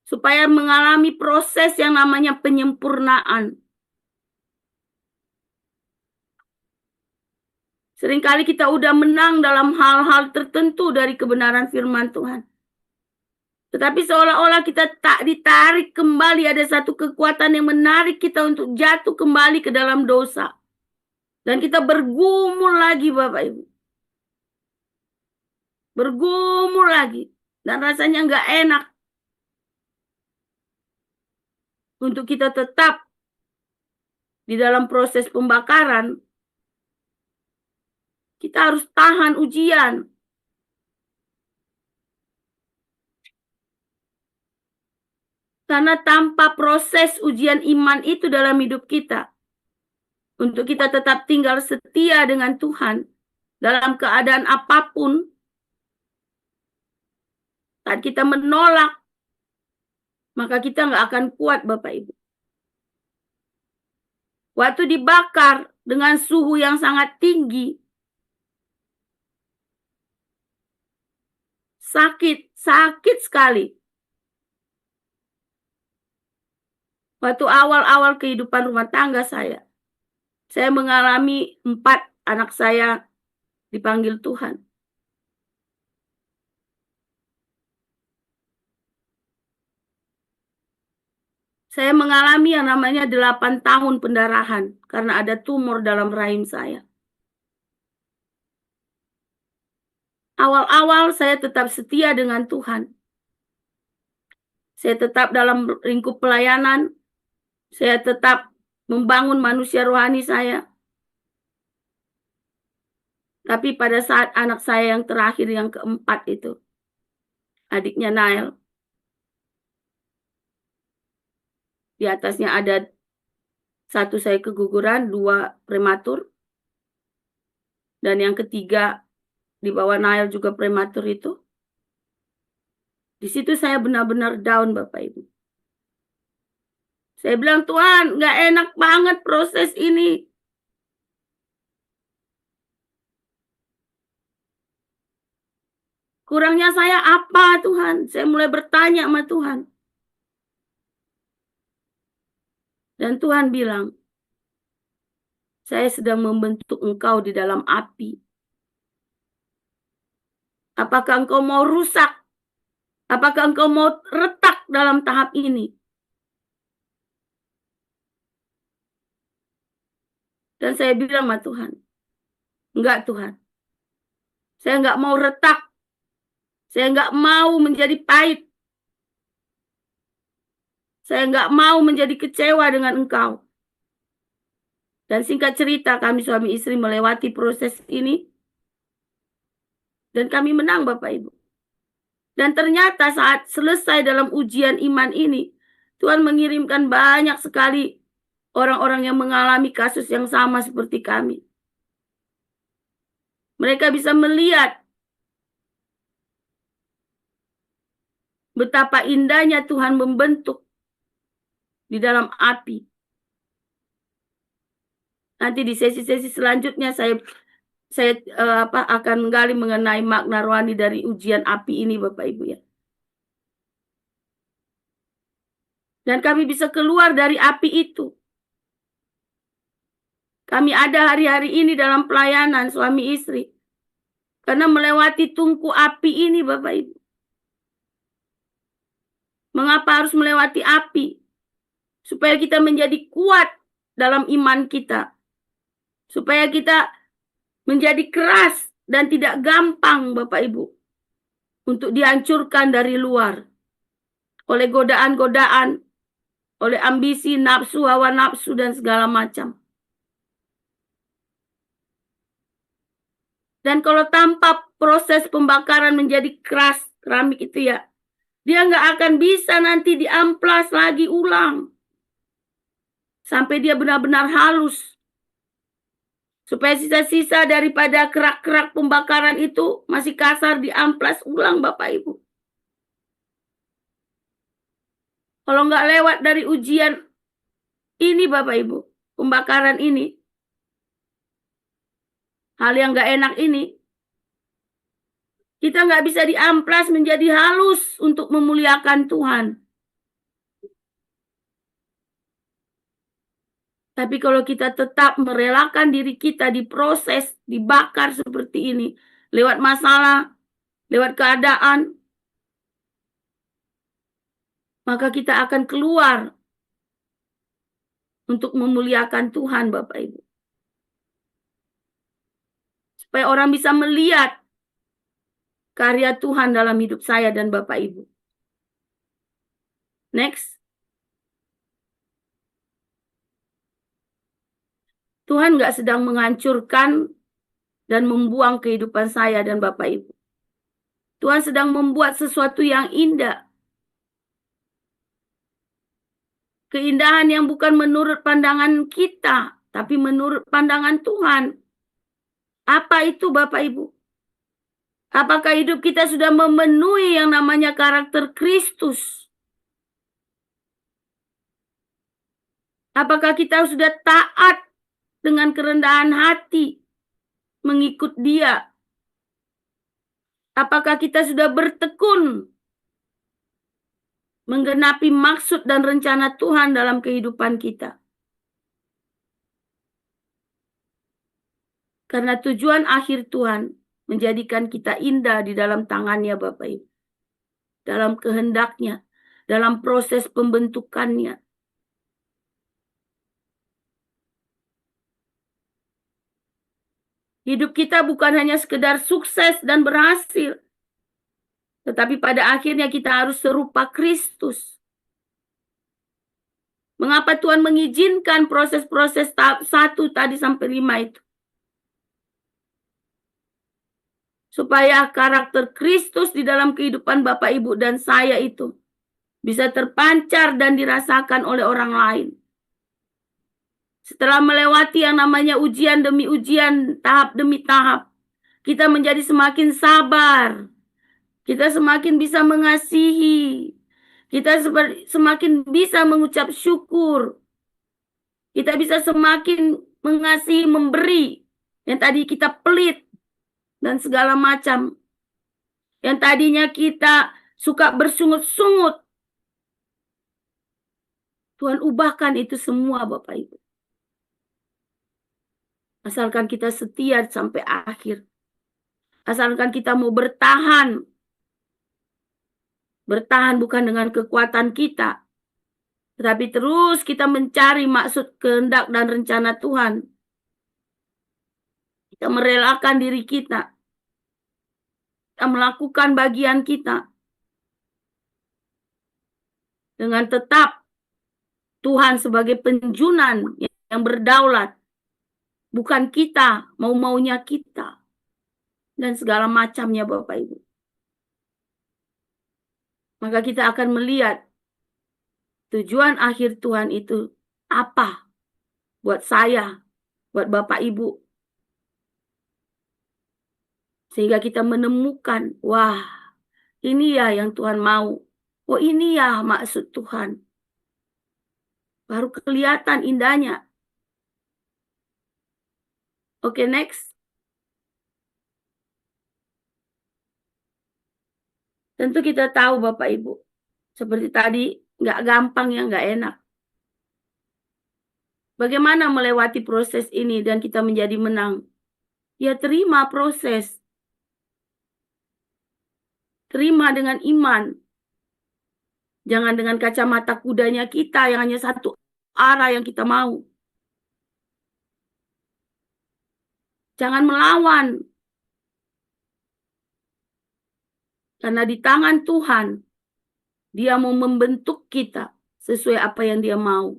supaya mengalami proses yang namanya penyempurnaan. Seringkali kita udah menang dalam hal-hal tertentu dari kebenaran firman Tuhan. Tetapi seolah-olah kita tak ditarik kembali, ada satu kekuatan yang menarik kita untuk jatuh kembali ke dalam dosa. Dan kita bergumul lagi Bapak Ibu. Bergumul lagi. Dan rasanya nggak enak. Untuk kita tetap di dalam proses pembakaran, kita harus tahan ujian. Karena tanpa proses ujian iman itu dalam hidup kita, untuk kita tetap tinggal setia dengan Tuhan dalam keadaan apapun, saat kita menolak, maka kita nggak akan kuat Bapak Ibu. Waktu dibakar dengan suhu yang sangat tinggi, sakit sekali. Waktu awal-awal kehidupan rumah tangga saya mengalami 4 anak saya dipanggil Tuhan. Saya mengalami yang namanya 8 tahun pendarahan karena ada tumor dalam rahim saya. Awal-awal saya tetap setia dengan Tuhan. Saya tetap dalam lingkup pelayanan. Saya tetap membangun manusia rohani saya. Tapi pada saat anak saya yang terakhir, yang keempat itu, adiknya Nael, di atasnya ada 1 saya keguguran, 2 prematur, dan yang ketiga di bawah Nael juga prematur itu. Di situ saya benar-benar down Bapak Ibu. Saya bilang, Tuhan, nggak enak banget proses ini. Kurangnya saya apa Tuhan? Saya mulai bertanya sama Tuhan. Dan Tuhan bilang, saya sedang membentuk engkau di dalam api. Apakah engkau mau rusak? Apakah engkau mau retak dalam tahap ini? Dan saya bilang sama Tuhan, enggak Tuhan. Saya enggak mau retak. Saya enggak mau menjadi pahit. Saya enggak mau menjadi kecewa dengan engkau. Dan singkat cerita, kami suami istri melewati proses ini. Dan kami menang Bapak Ibu. Dan ternyata saat selesai dalam ujian iman ini, Tuhan mengirimkan banyak sekali orang-orang yang mengalami kasus yang sama seperti kami. Mereka bisa melihat betapa indahnya Tuhan membentuk di dalam api. Nanti di sesi-sesi selanjutnya saya akan menggali mengenai makna rohani dari ujian api ini Bapak Ibu ya. Dan kami bisa keluar dari api itu. Kami ada hari-hari ini dalam pelayanan suami istri. Karena melewati tungku api ini Bapak Ibu. Mengapa harus melewati api? Supaya kita menjadi kuat dalam iman kita. Supaya kita menjadi keras dan tidak gampang Bapak Ibu. Untuk dihancurkan dari luar. oleh godaan-godaan, oleh ambisi, nafsu, hawa nafsu, dan segala macam. Dan kalau tanpa proses pembakaran menjadi keras, keramik itu ya, dia nggak akan bisa nanti diamplas lagi ulang. Sampai dia benar-benar halus. Supaya sisa-sisa daripada kerak-kerak pembakaran itu masih kasar, diamplas ulang Bapak Ibu. Kalau nggak lewat dari ujian ini Bapak Ibu, pembakaran ini, hal yang nggak enak ini, kita nggak bisa diamplas menjadi halus untuk memuliakan Tuhan. Tapi kalau kita tetap merelakan diri kita diproses, dibakar seperti ini, lewat masalah, lewat keadaan, maka kita akan keluar untuk memuliakan Tuhan, Bapak Ibu. Supaya orang bisa melihat karya Tuhan dalam hidup saya dan Bapak Ibu. Next. Tuhan nggak sedang menghancurkan dan membuang kehidupan saya dan Bapak Ibu. Tuhan sedang membuat sesuatu yang indah. Keindahan yang bukan menurut pandangan kita, tapi menurut pandangan Tuhan. Apa itu Bapak Ibu? Apakah hidup kita sudah memenuhi yang namanya karakter Kristus? Apakah kita sudah taat dengan kerendahan hati mengikut Dia? Apakah kita sudah bertekun menggenapi maksud dan rencana Tuhan dalam kehidupan kita? Karena tujuan akhir Tuhan menjadikan kita indah di dalam tangannya Bapak Ibu. Dalam kehendaknya, dalam proses pembentukannya. Hidup kita bukan hanya sekedar sukses dan berhasil. Tetapi pada akhirnya kita harus serupa Kristus. Mengapa Tuhan mengizinkan proses-proses tahap 1 tadi sampai 5 itu? Supaya karakter Kristus di dalam kehidupan Bapak Ibu dan saya itu bisa terpancar dan dirasakan oleh orang lain. Setelah melewati yang namanya ujian demi ujian, tahap demi tahap, kita menjadi semakin sabar. Kita semakin bisa mengasihi. Kita semakin bisa mengucap syukur. Kita bisa semakin mengasihi, memberi. Yang tadi kita pelit dan segala macam. Yang tadinya kita suka bersungut-sungut. Tuhan ubahkan itu semua Bapak Ibu. Asalkan kita setia sampai akhir. Asalkan kita mau bertahan. Bertahan bukan dengan kekuatan kita. Tetapi terus kita mencari maksud, kehendak, dan rencana Tuhan. Kita merelakan diri kita. Kita melakukan bagian kita. Dengan tetap Tuhan sebagai penjunan yang berdaulat. Bukan kita, mau-maunya kita. Dan segala macamnya Bapak Ibu. Maka kita akan melihat tujuan akhir Tuhan itu apa buat saya, buat Bapak Ibu. Sehingga kita menemukan, wah ini ya yang Tuhan mau. Oh ini ya maksud Tuhan. Baru kelihatan indahnya. Oke, next. Tentu kita tahu Bapak Ibu. Seperti tadi, nggak gampang ya, nggak enak. Bagaimana melewati proses ini dan kita menjadi menang? Ya terima proses. Terima dengan iman. Jangan dengan kacamata kudanya kita yang hanya satu arah yang kita mau. Jangan melawan. Karena di tangan Tuhan Dia mau membentuk kita sesuai apa yang dia mau.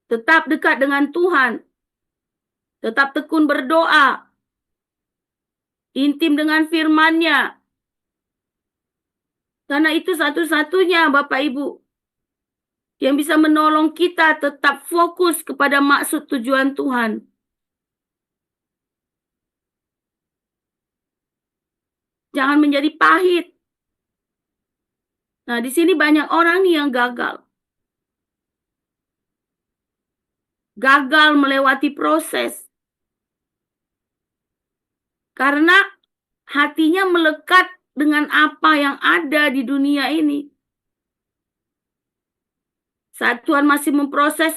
Tetap dekat dengan Tuhan. Tetap tekun berdoa. Intim dengan firman-Nya. Karena itu satu-satunya Bapak Ibu yang bisa menolong kita tetap fokus kepada maksud tujuan Tuhan. Jangan menjadi pahit. Nah, di sini banyak orang nih yang gagal. Gagal melewati proses. Karena hatinya melekat dengan apa yang ada di dunia ini. Saat Tuhan masih memproses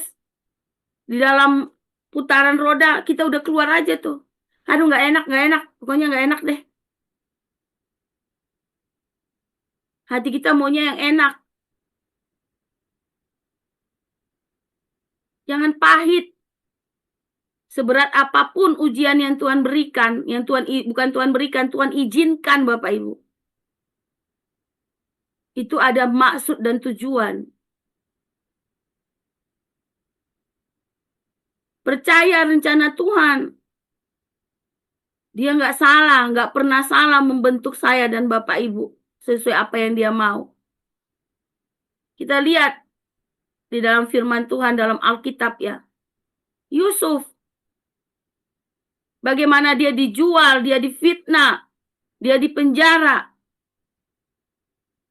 di dalam putaran roda, kita udah keluar aja tuh. Aduh, nggak enak. Pokoknya nggak enak deh. Hati kita maunya yang enak. Jangan pahit. Seberat apapun ujian yang Tuhan berikan, bukan Tuhan berikan, Tuhan izinkan Bapak Ibu. Itu ada maksud dan tujuan. Percaya rencana Tuhan. Dia nggak pernah salah membentuk saya dan Bapak Ibu sesuai apa yang dia mau. Kita lihat di dalam firman Tuhan dalam Alkitab ya. Yusuf, bagaimana dia dijual, dia difitnah, dia dipenjara.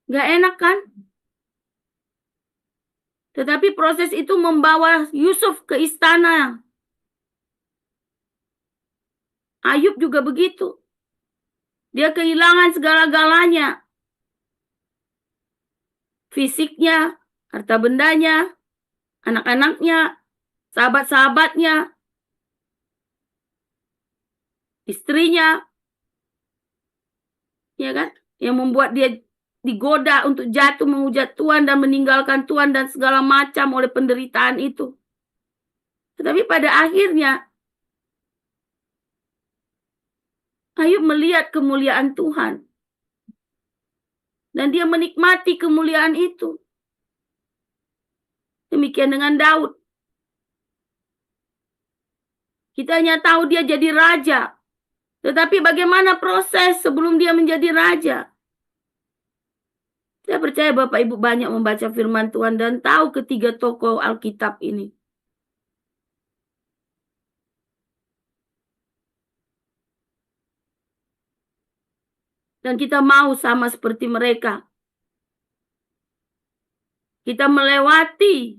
Nggak enak kan? Tetapi proses itu membawa Yusuf ke istana. Ayub juga begitu. Dia kehilangan segala-galanya. Fisiknya, harta bendanya, anak-anaknya, sahabat-sahabatnya, istrinya. Ya kan? Yang membuat dia digoda untuk jatuh menghujat Tuhan dan meninggalkan Tuhan dan segala macam oleh penderitaan itu. Tetapi pada akhirnya Ayub melihat kemuliaan Tuhan. Dan dia menikmati kemuliaan itu. Demikian dengan Daud. Kita hanya tahu dia jadi raja. Tetapi bagaimana proses sebelum dia menjadi raja? Saya percaya Bapak Ibu banyak membaca firman Tuhan dan tahu ketiga tokoh Alkitab ini. Dan kita mau sama seperti mereka. Kita melewati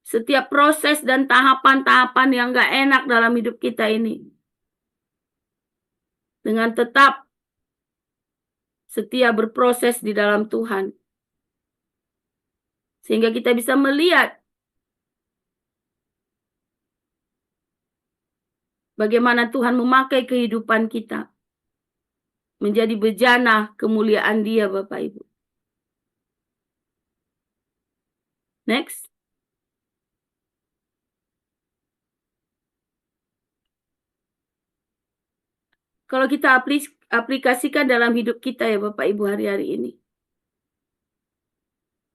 setiap proses dan tahapan-tahapan yang gak enak dalam hidup kita ini. Dengan tetap setia berproses di dalam Tuhan. Sehingga kita bisa melihat bagaimana Tuhan memakai kehidupan kita. Menjadi bejana kemuliaan Dia, Bapak Ibu. Next. Kalau kita aplikasikan dalam hidup kita ya Bapak Ibu hari-hari ini.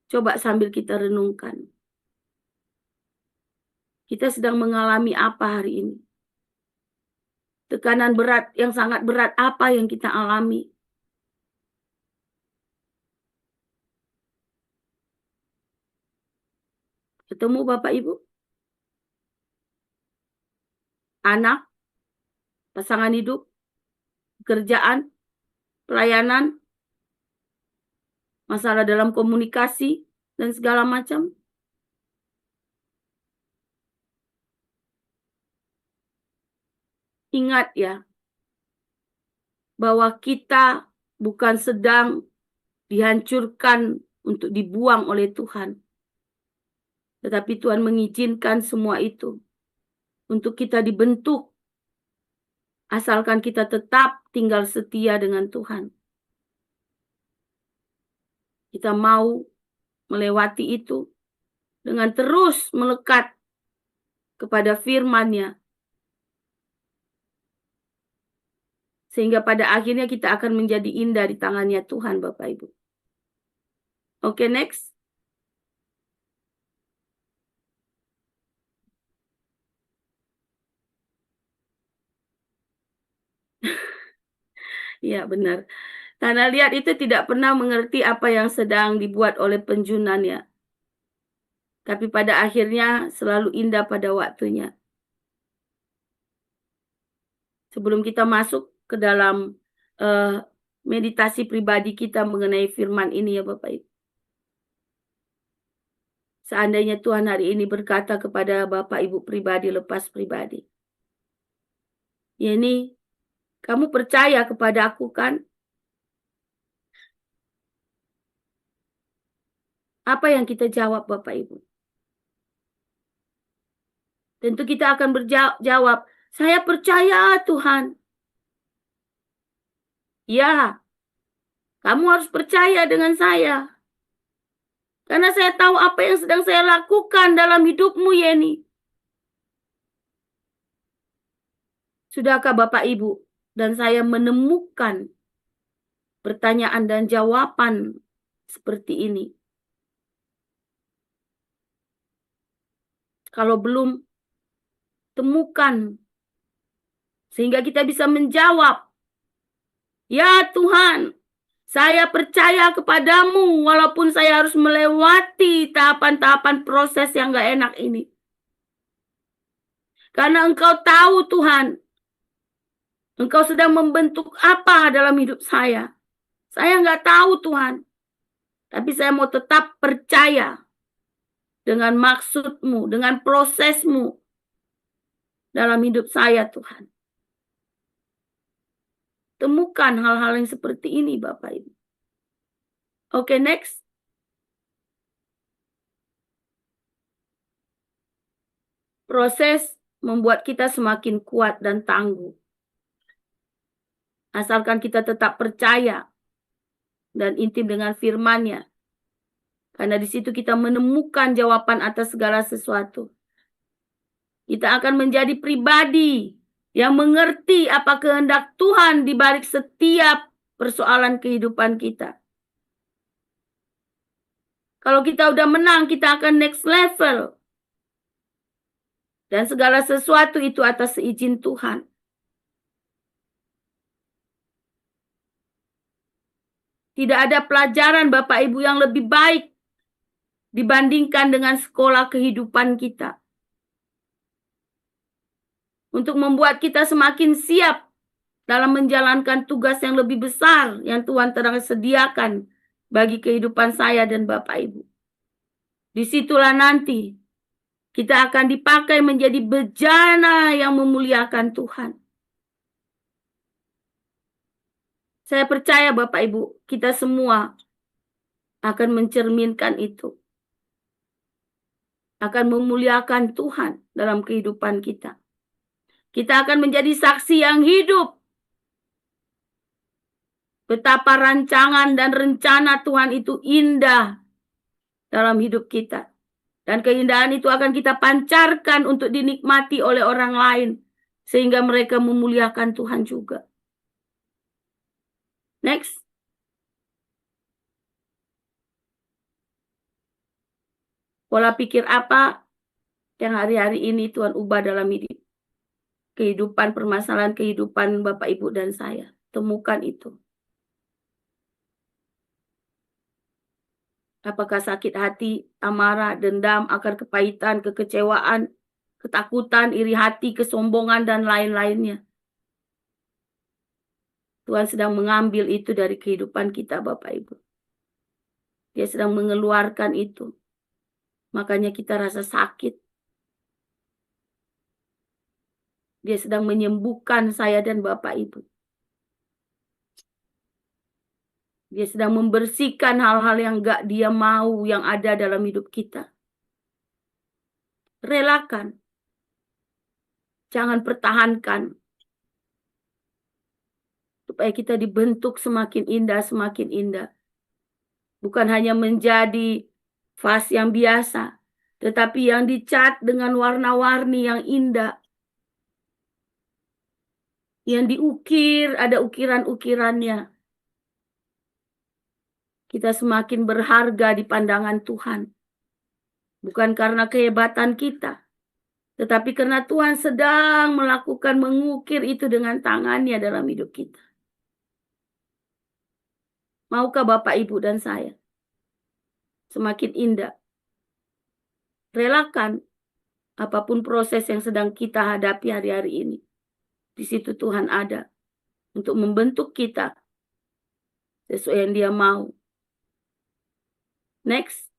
Coba sambil kita renungkan. Kita sedang mengalami apa hari ini? Tekanan berat, yang sangat berat apa yang kita alami? Ketemu Bapak Ibu? Anak, pasangan hidup, pekerjaan, pelayanan, masalah dalam komunikasi, dan segala macam. Ingat ya, bahwa kita bukan sedang dihancurkan untuk dibuang oleh Tuhan. Tetapi Tuhan mengizinkan semua itu untuk kita dibentuk. Asalkan kita tetap tinggal setia dengan Tuhan. Kita mau melewati itu dengan terus melekat kepada firman-Nya. Sehingga pada akhirnya kita akan menjadi indah di tangannya Tuhan, Bapak Ibu. Oke, next. Ya, benar. Karena lihat itu tidak pernah mengerti apa yang sedang dibuat oleh penjunannya. Tapi pada akhirnya selalu indah pada waktunya. Sebelum kita masuk ke dalam meditasi pribadi kita mengenai firman ini ya Bapak Ibu. Seandainya Tuhan hari ini berkata kepada Bapak Ibu pribadi lepas pribadi. Ya ini, kamu percaya kepada aku kan? Apa yang kita jawab Bapak Ibu? Tentu kita akan berjawab, saya percaya Tuhan. Ya, kamu harus percaya dengan saya. Karena saya tahu apa yang sedang saya lakukan dalam hidupmu, Yeni. Sudahkah Bapak Ibu dan saya menemukan pertanyaan dan jawaban seperti ini? Kalau belum, temukan. Sehingga kita bisa menjawab, ya Tuhan, saya percaya kepadamu walaupun saya harus melewati tahapan-tahapan proses yang gak enak ini. Karena Engkau tahu Tuhan, Engkau sedang membentuk apa dalam hidup saya. Saya nggak tahu Tuhan, tapi saya mau tetap percaya dengan maksud-Mu, dengan proses-Mu dalam hidup saya Tuhan. Temukan hal-hal yang seperti ini Bapak Ibu. Oke, next. Proses membuat kita semakin kuat dan tangguh. Asalkan kita tetap percaya dan intim dengan firman-Nya. Karena di situ kita menemukan jawaban atas segala sesuatu. Kita akan menjadi pribadi yang mengerti apa kehendak Tuhan di balik setiap persoalan kehidupan kita. Kalau kita udah menang, kita akan next level. Dan segala sesuatu itu atas izin Tuhan. Tidak ada pelajaran Bapak Ibu yang lebih baik dibandingkan dengan sekolah kehidupan kita. Untuk membuat kita semakin siap dalam menjalankan tugas yang lebih besar yang Tuhan telah sediakan bagi kehidupan saya dan Bapak Ibu. Disitulah nanti kita akan dipakai menjadi bejana yang memuliakan Tuhan. Saya percaya Bapak Ibu, kita semua akan mencerminkan itu. Akan memuliakan Tuhan dalam kehidupan kita. Kita akan menjadi saksi yang hidup. Betapa rancangan dan rencana Tuhan itu indah dalam hidup kita. Dan keindahan itu akan kita pancarkan untuk dinikmati oleh orang lain. Sehingga mereka memuliakan Tuhan juga. Next. Pola pikir apa yang hari-hari ini Tuhan ubah dalam hidup? Kehidupan, permasalahan kehidupan Bapak, Ibu, dan saya. Temukan itu. Apakah sakit hati, amarah, dendam, akar kepahitan, kekecewaan, ketakutan, iri hati, kesombongan, dan lain-lainnya. Tuhan sedang mengambil itu dari kehidupan kita, Bapak Ibu. Dia sedang mengeluarkan itu. Makanya kita rasa sakit. Dia sedang menyembuhkan saya dan Bapak Ibu. Dia sedang membersihkan hal-hal yang gak dia mau yang ada dalam hidup kita. Relakan. Jangan pertahankan. Supaya kita dibentuk semakin indah, semakin indah. Bukan hanya menjadi vas yang biasa, tetapi yang dicat dengan warna-warni yang indah. yang diukir, ada ukiran-ukirannya. Kita semakin berharga di pandangan Tuhan. Bukan karena kehebatan kita, tetapi karena Tuhan sedang mengukir itu dengan tangannya dalam hidup kita. Maukah Bapak, Ibu, dan saya semakin indah? Relakan apapun proses yang sedang kita hadapi hari-hari ini. Di situ Tuhan ada untuk membentuk kita sesuai yang Dia mau. Next.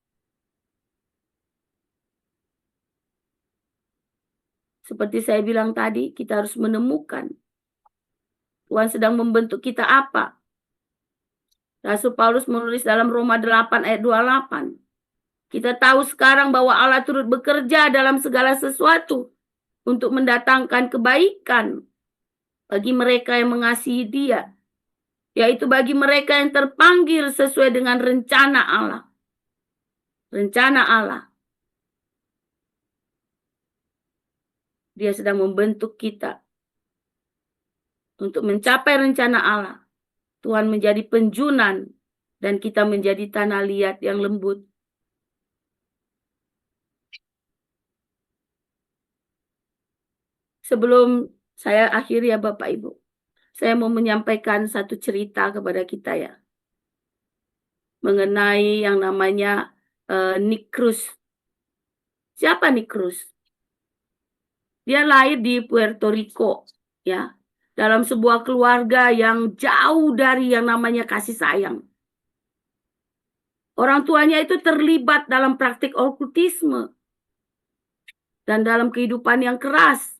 Seperti saya bilang tadi, kita harus menemukan Tuhan sedang membentuk kita apa. Rasul Paulus menulis dalam Roma 8 ayat 28. Kita tahu sekarang bahwa Allah turut bekerja dalam segala sesuatu untuk mendatangkan kebaikan bagi mereka yang mengasihi Dia, yaitu bagi mereka yang terpanggil sesuai dengan rencana Allah. Rencana Allah. Dia sedang membentuk kita untuk mencapai rencana Allah. Tuhan menjadi penjunan dan kita menjadi tanah liat yang lembut. Sebelum saya akhiri ya Bapak Ibu, saya mau menyampaikan satu cerita kepada kita ya. Mengenai yang namanya Nick Cruz. Siapa Nick Cruz? Dia lahir di Puerto Rico ya. Dalam sebuah keluarga yang jauh dari yang namanya kasih sayang. Orang tuanya itu terlibat dalam praktik okultisme dan dalam kehidupan yang keras.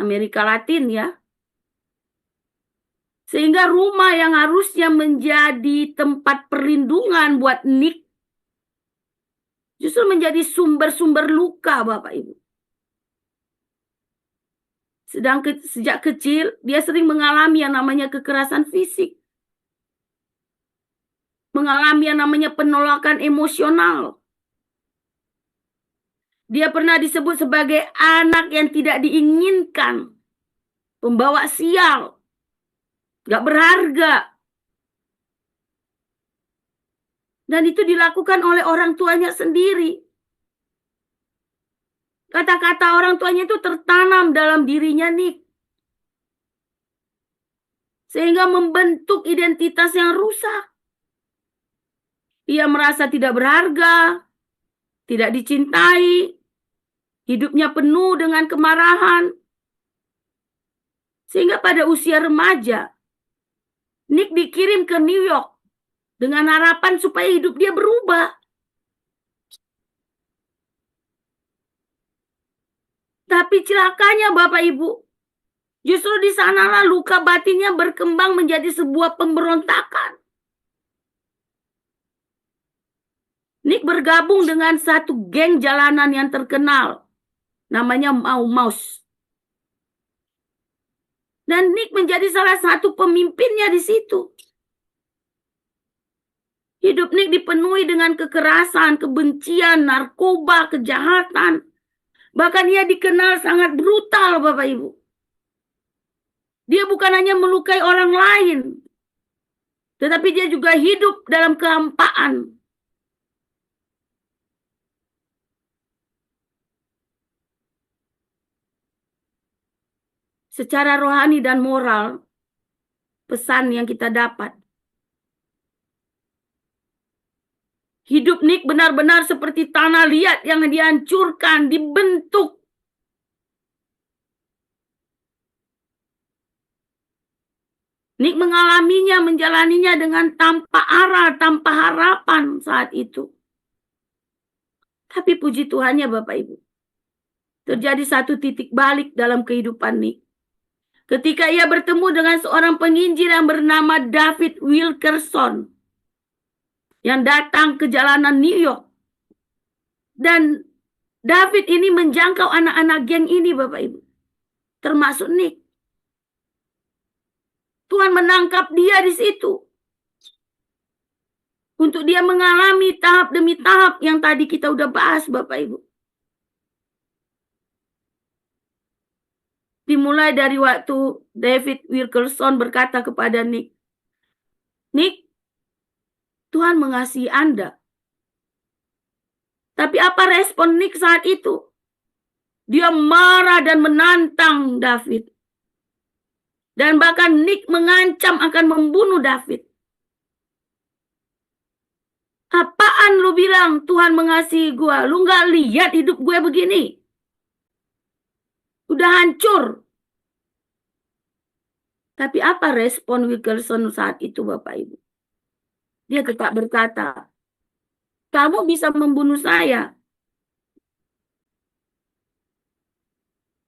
Amerika Latin ya. Sehingga rumah yang harusnya menjadi tempat perlindungan buat Nick justru menjadi sumber-sumber luka, Bapak Ibu. Sejak kecil dia sering mengalami yang namanya kekerasan fisik. Mengalami yang namanya penolakan emosional. Dia pernah disebut sebagai anak yang tidak diinginkan. Pembawa sial. Gak berharga. Dan itu dilakukan oleh orang tuanya sendiri. Kata-kata orang tuanya itu tertanam dalam dirinya Nick. Sehingga membentuk identitas yang rusak. Ia merasa tidak berharga, tidak dicintai, hidupnya penuh dengan kemarahan. Sehingga pada usia remaja, Nick dikirim ke New York dengan harapan supaya hidup dia berubah. Tapi celakanya Bapak Ibu, justru di sanalah luka batinnya berkembang menjadi sebuah pemberontakan. Nick bergabung dengan satu geng jalanan yang terkenal, namanya Mau Maus. Dan Nick menjadi salah satu pemimpinnya di situ. Hidup Nick dipenuhi dengan kekerasan, kebencian, narkoba, kejahatan. Bahkan ia dikenal sangat brutal, Bapak Ibu. Dia bukan hanya melukai orang lain, tetapi dia juga hidup dalam kehampaan. Secara rohani dan moral, pesan yang kita dapat. Hidup Nick benar-benar seperti tanah liat yang dihancurkan, dibentuk. Nick mengalaminya, menjalaninya dengan tanpa arah, tanpa harapan saat itu. Tapi puji Tuhannya Bapak Ibu, terjadi satu titik balik dalam kehidupan Nick. Ketika ia bertemu dengan seorang penginjil yang bernama David Wilkerson, yang datang ke jalanan New York. Dan David ini menjangkau anak-anak geng ini Bapak Ibu, termasuk Nick. Tuhan menangkap dia di situ. Untuk dia mengalami tahap demi tahap yang tadi kita udah bahas Bapak Ibu. Dimulai dari waktu David Wilkerson berkata kepada Nick, "Nick, Tuhan mengasihi Anda." Tapi apa respon Nick saat itu? Dia marah dan menantang David. Dan bahkan Nick mengancam akan membunuh David. Apaan lu bilang Tuhan mengasihi gue? Lu gak lihat hidup gue begini? Udah hancur. Tapi apa respon Wilkerson saat itu, Bapak Ibu? Dia tetap berkata, kamu bisa membunuh saya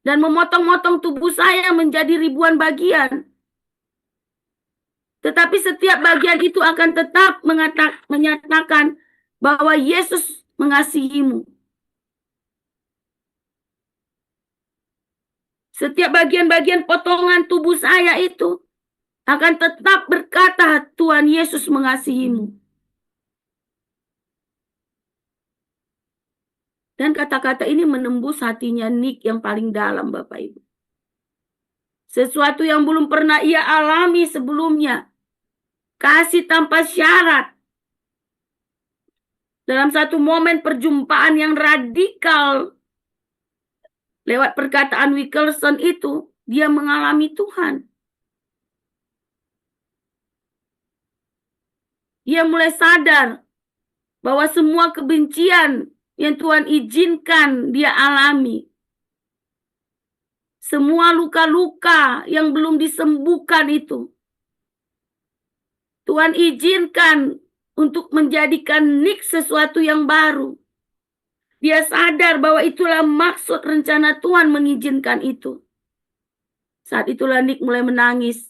dan memotong-motong tubuh saya menjadi ribuan bagian. Tetapi setiap bagian itu akan tetap menyatakan bahwa Yesus mengasihimu. Setiap bagian-bagian potongan tubuh saya itu akan tetap berkata Tuhan Yesus mengasihimu. Dan kata-kata ini menembus hatinya Nick yang paling dalam, Bapak Ibu. Sesuatu yang belum pernah ia alami sebelumnya. Kasih tanpa syarat. Dalam satu momen perjumpaan yang radikal, lewat perkataan Wilkerson itu, dia mengalami Tuhan. Dia mulai sadar bahwa semua kebencian yang Tuhan izinkan dia alami, semua luka-luka yang belum disembuhkan itu, Tuhan izinkan untuk menjadikan Nick sesuatu yang baru. Dia sadar bahwa itulah maksud rencana Tuhan mengizinkan itu. Saat itulah Nick mulai menangis.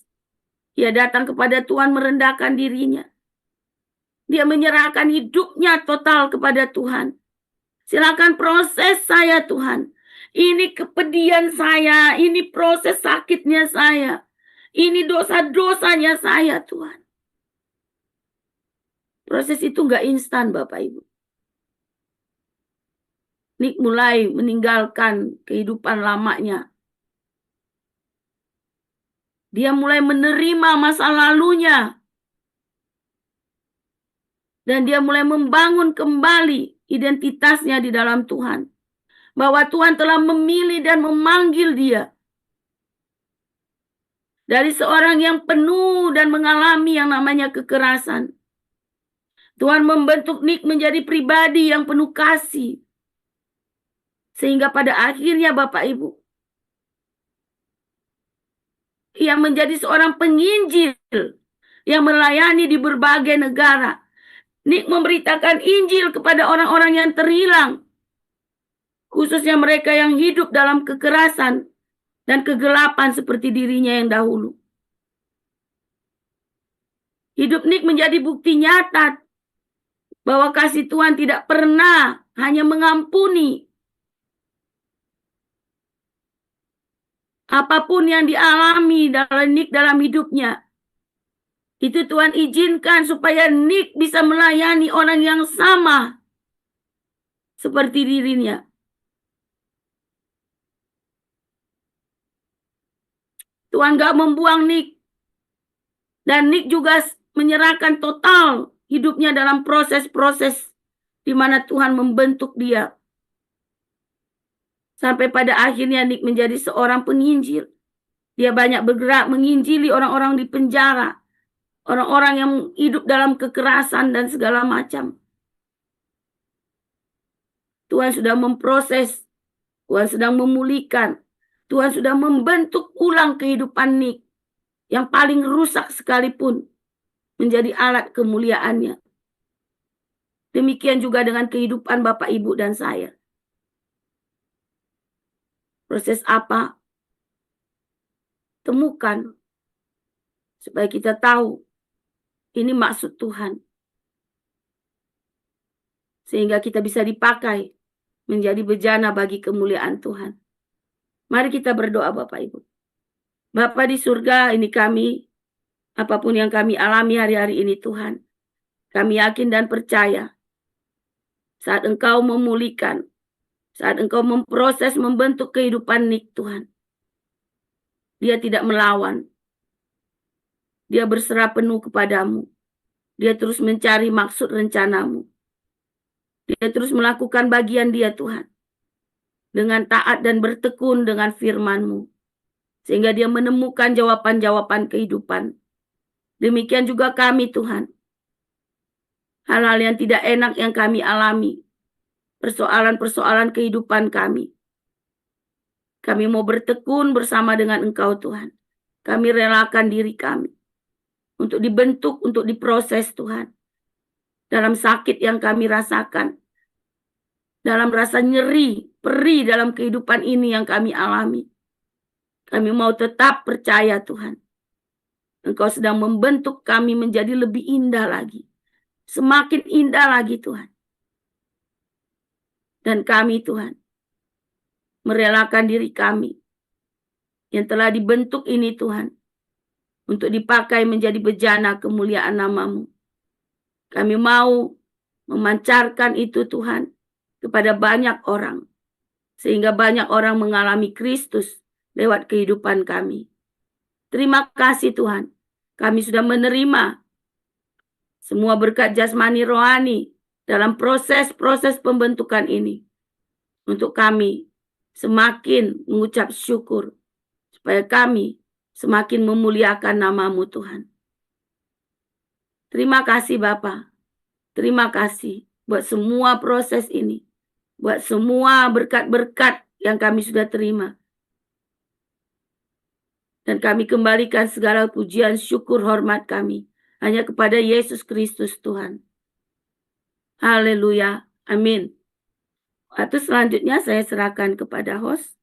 Dia datang kepada Tuhan merendahkan dirinya. Dia menyerahkan hidupnya total kepada Tuhan. Silakan proses saya, Tuhan. Ini kepedihan saya, ini proses sakitnya saya. Ini dosa-dosanya saya, Tuhan. Proses itu enggak instan, Bapak Ibu. Nick mulai meninggalkan kehidupan lamanya. Dia mulai menerima masa lalunya. Dan dia mulai membangun kembali identitasnya di dalam Tuhan. Bahwa Tuhan telah memilih dan memanggil dia. Dari seorang yang penuh dan mengalami yang namanya kekerasan. Tuhan membentuk Nick menjadi pribadi yang penuh kasih. Sehingga pada akhirnya Bapak Ibu, ia menjadi seorang penginjil yang melayani di berbagai negara. Nick memberitakan Injil kepada orang-orang yang terhilang. Khususnya mereka yang hidup dalam kekerasan dan kegelapan seperti dirinya yang dahulu. Hidup Nick menjadi bukti nyata bahwa kasih Tuhan tidak pernah hanya mengampuni. Apapun yang dialami Nick dalam hidupnya, itu Tuhan izinkan supaya Nick bisa melayani orang yang sama seperti dirinya. Tuhan gak membuang Nick. Dan Nick juga menyerahkan total hidupnya dalam proses-proses di mana Tuhan membentuk dia. Sampai pada akhirnya Nick menjadi seorang penginjil. Dia banyak bergerak menginjili orang-orang di penjara. Orang-orang yang hidup dalam kekerasan dan segala macam. Tuhan sudah memproses. Tuhan sedang memulihkan. Tuhan sudah membentuk ulang kehidupan Nick. Yang paling rusak sekalipun. Menjadi alat kemuliaannya. Demikian juga dengan kehidupan Bapak, Ibu, dan saya. Proses apa? Temukan. Supaya kita tahu. Ini maksud Tuhan. Sehingga kita bisa dipakai. Menjadi bejana bagi kemuliaan Tuhan. Mari kita berdoa Bapak Ibu. Bapa di surga, ini kami. Apapun yang kami alami hari-hari ini Tuhan. Kami yakin dan percaya. Saat Engkau memulihkan. Saat Engkau memproses, membentuk kehidupan Nick Tuhan. Dia tidak melawan. Dia berserah penuh kepadamu. Dia terus mencari maksud rencanamu. Dia terus melakukan bagian dia, Tuhan. Dengan taat dan bertekun dengan firman-Mu. Sehingga dia menemukan jawaban-jawaban kehidupan. Demikian juga kami, Tuhan. Hal-hal yang tidak enak yang kami alami. Persoalan-persoalan kehidupan kami. Kami mau bertekun bersama dengan Engkau, Tuhan. Kami relakan diri kami. Untuk dibentuk, untuk diproses, Tuhan. Dalam sakit yang kami rasakan. Dalam rasa nyeri, perih dalam kehidupan ini yang kami alami. Kami mau tetap percaya, Tuhan. Engkau sedang membentuk kami menjadi lebih indah lagi. Semakin indah lagi, Tuhan. Dan kami, Tuhan, merelakan diri kami yang telah dibentuk ini, Tuhan, untuk dipakai menjadi bejana kemuliaan nama-Mu. Kami mau memancarkan itu, Tuhan, kepada banyak orang. Sehingga banyak orang mengalami Kristus lewat kehidupan kami. Terima kasih, Tuhan. Kami sudah menerima semua berkat jasmani rohani dalam proses-proses pembentukan ini. Untuk kami semakin mengucap syukur. Supaya kami semakin memuliakan nama-Mu, Tuhan. Terima kasih, Bapa. Terima kasih buat semua proses ini. Buat semua berkat-berkat yang kami sudah terima. Dan kami kembalikan segala pujian, syukur, hormat kami hanya kepada Yesus Kristus Tuhan. Haleluya. Amin. Waktu selanjutnya saya serahkan kepada host.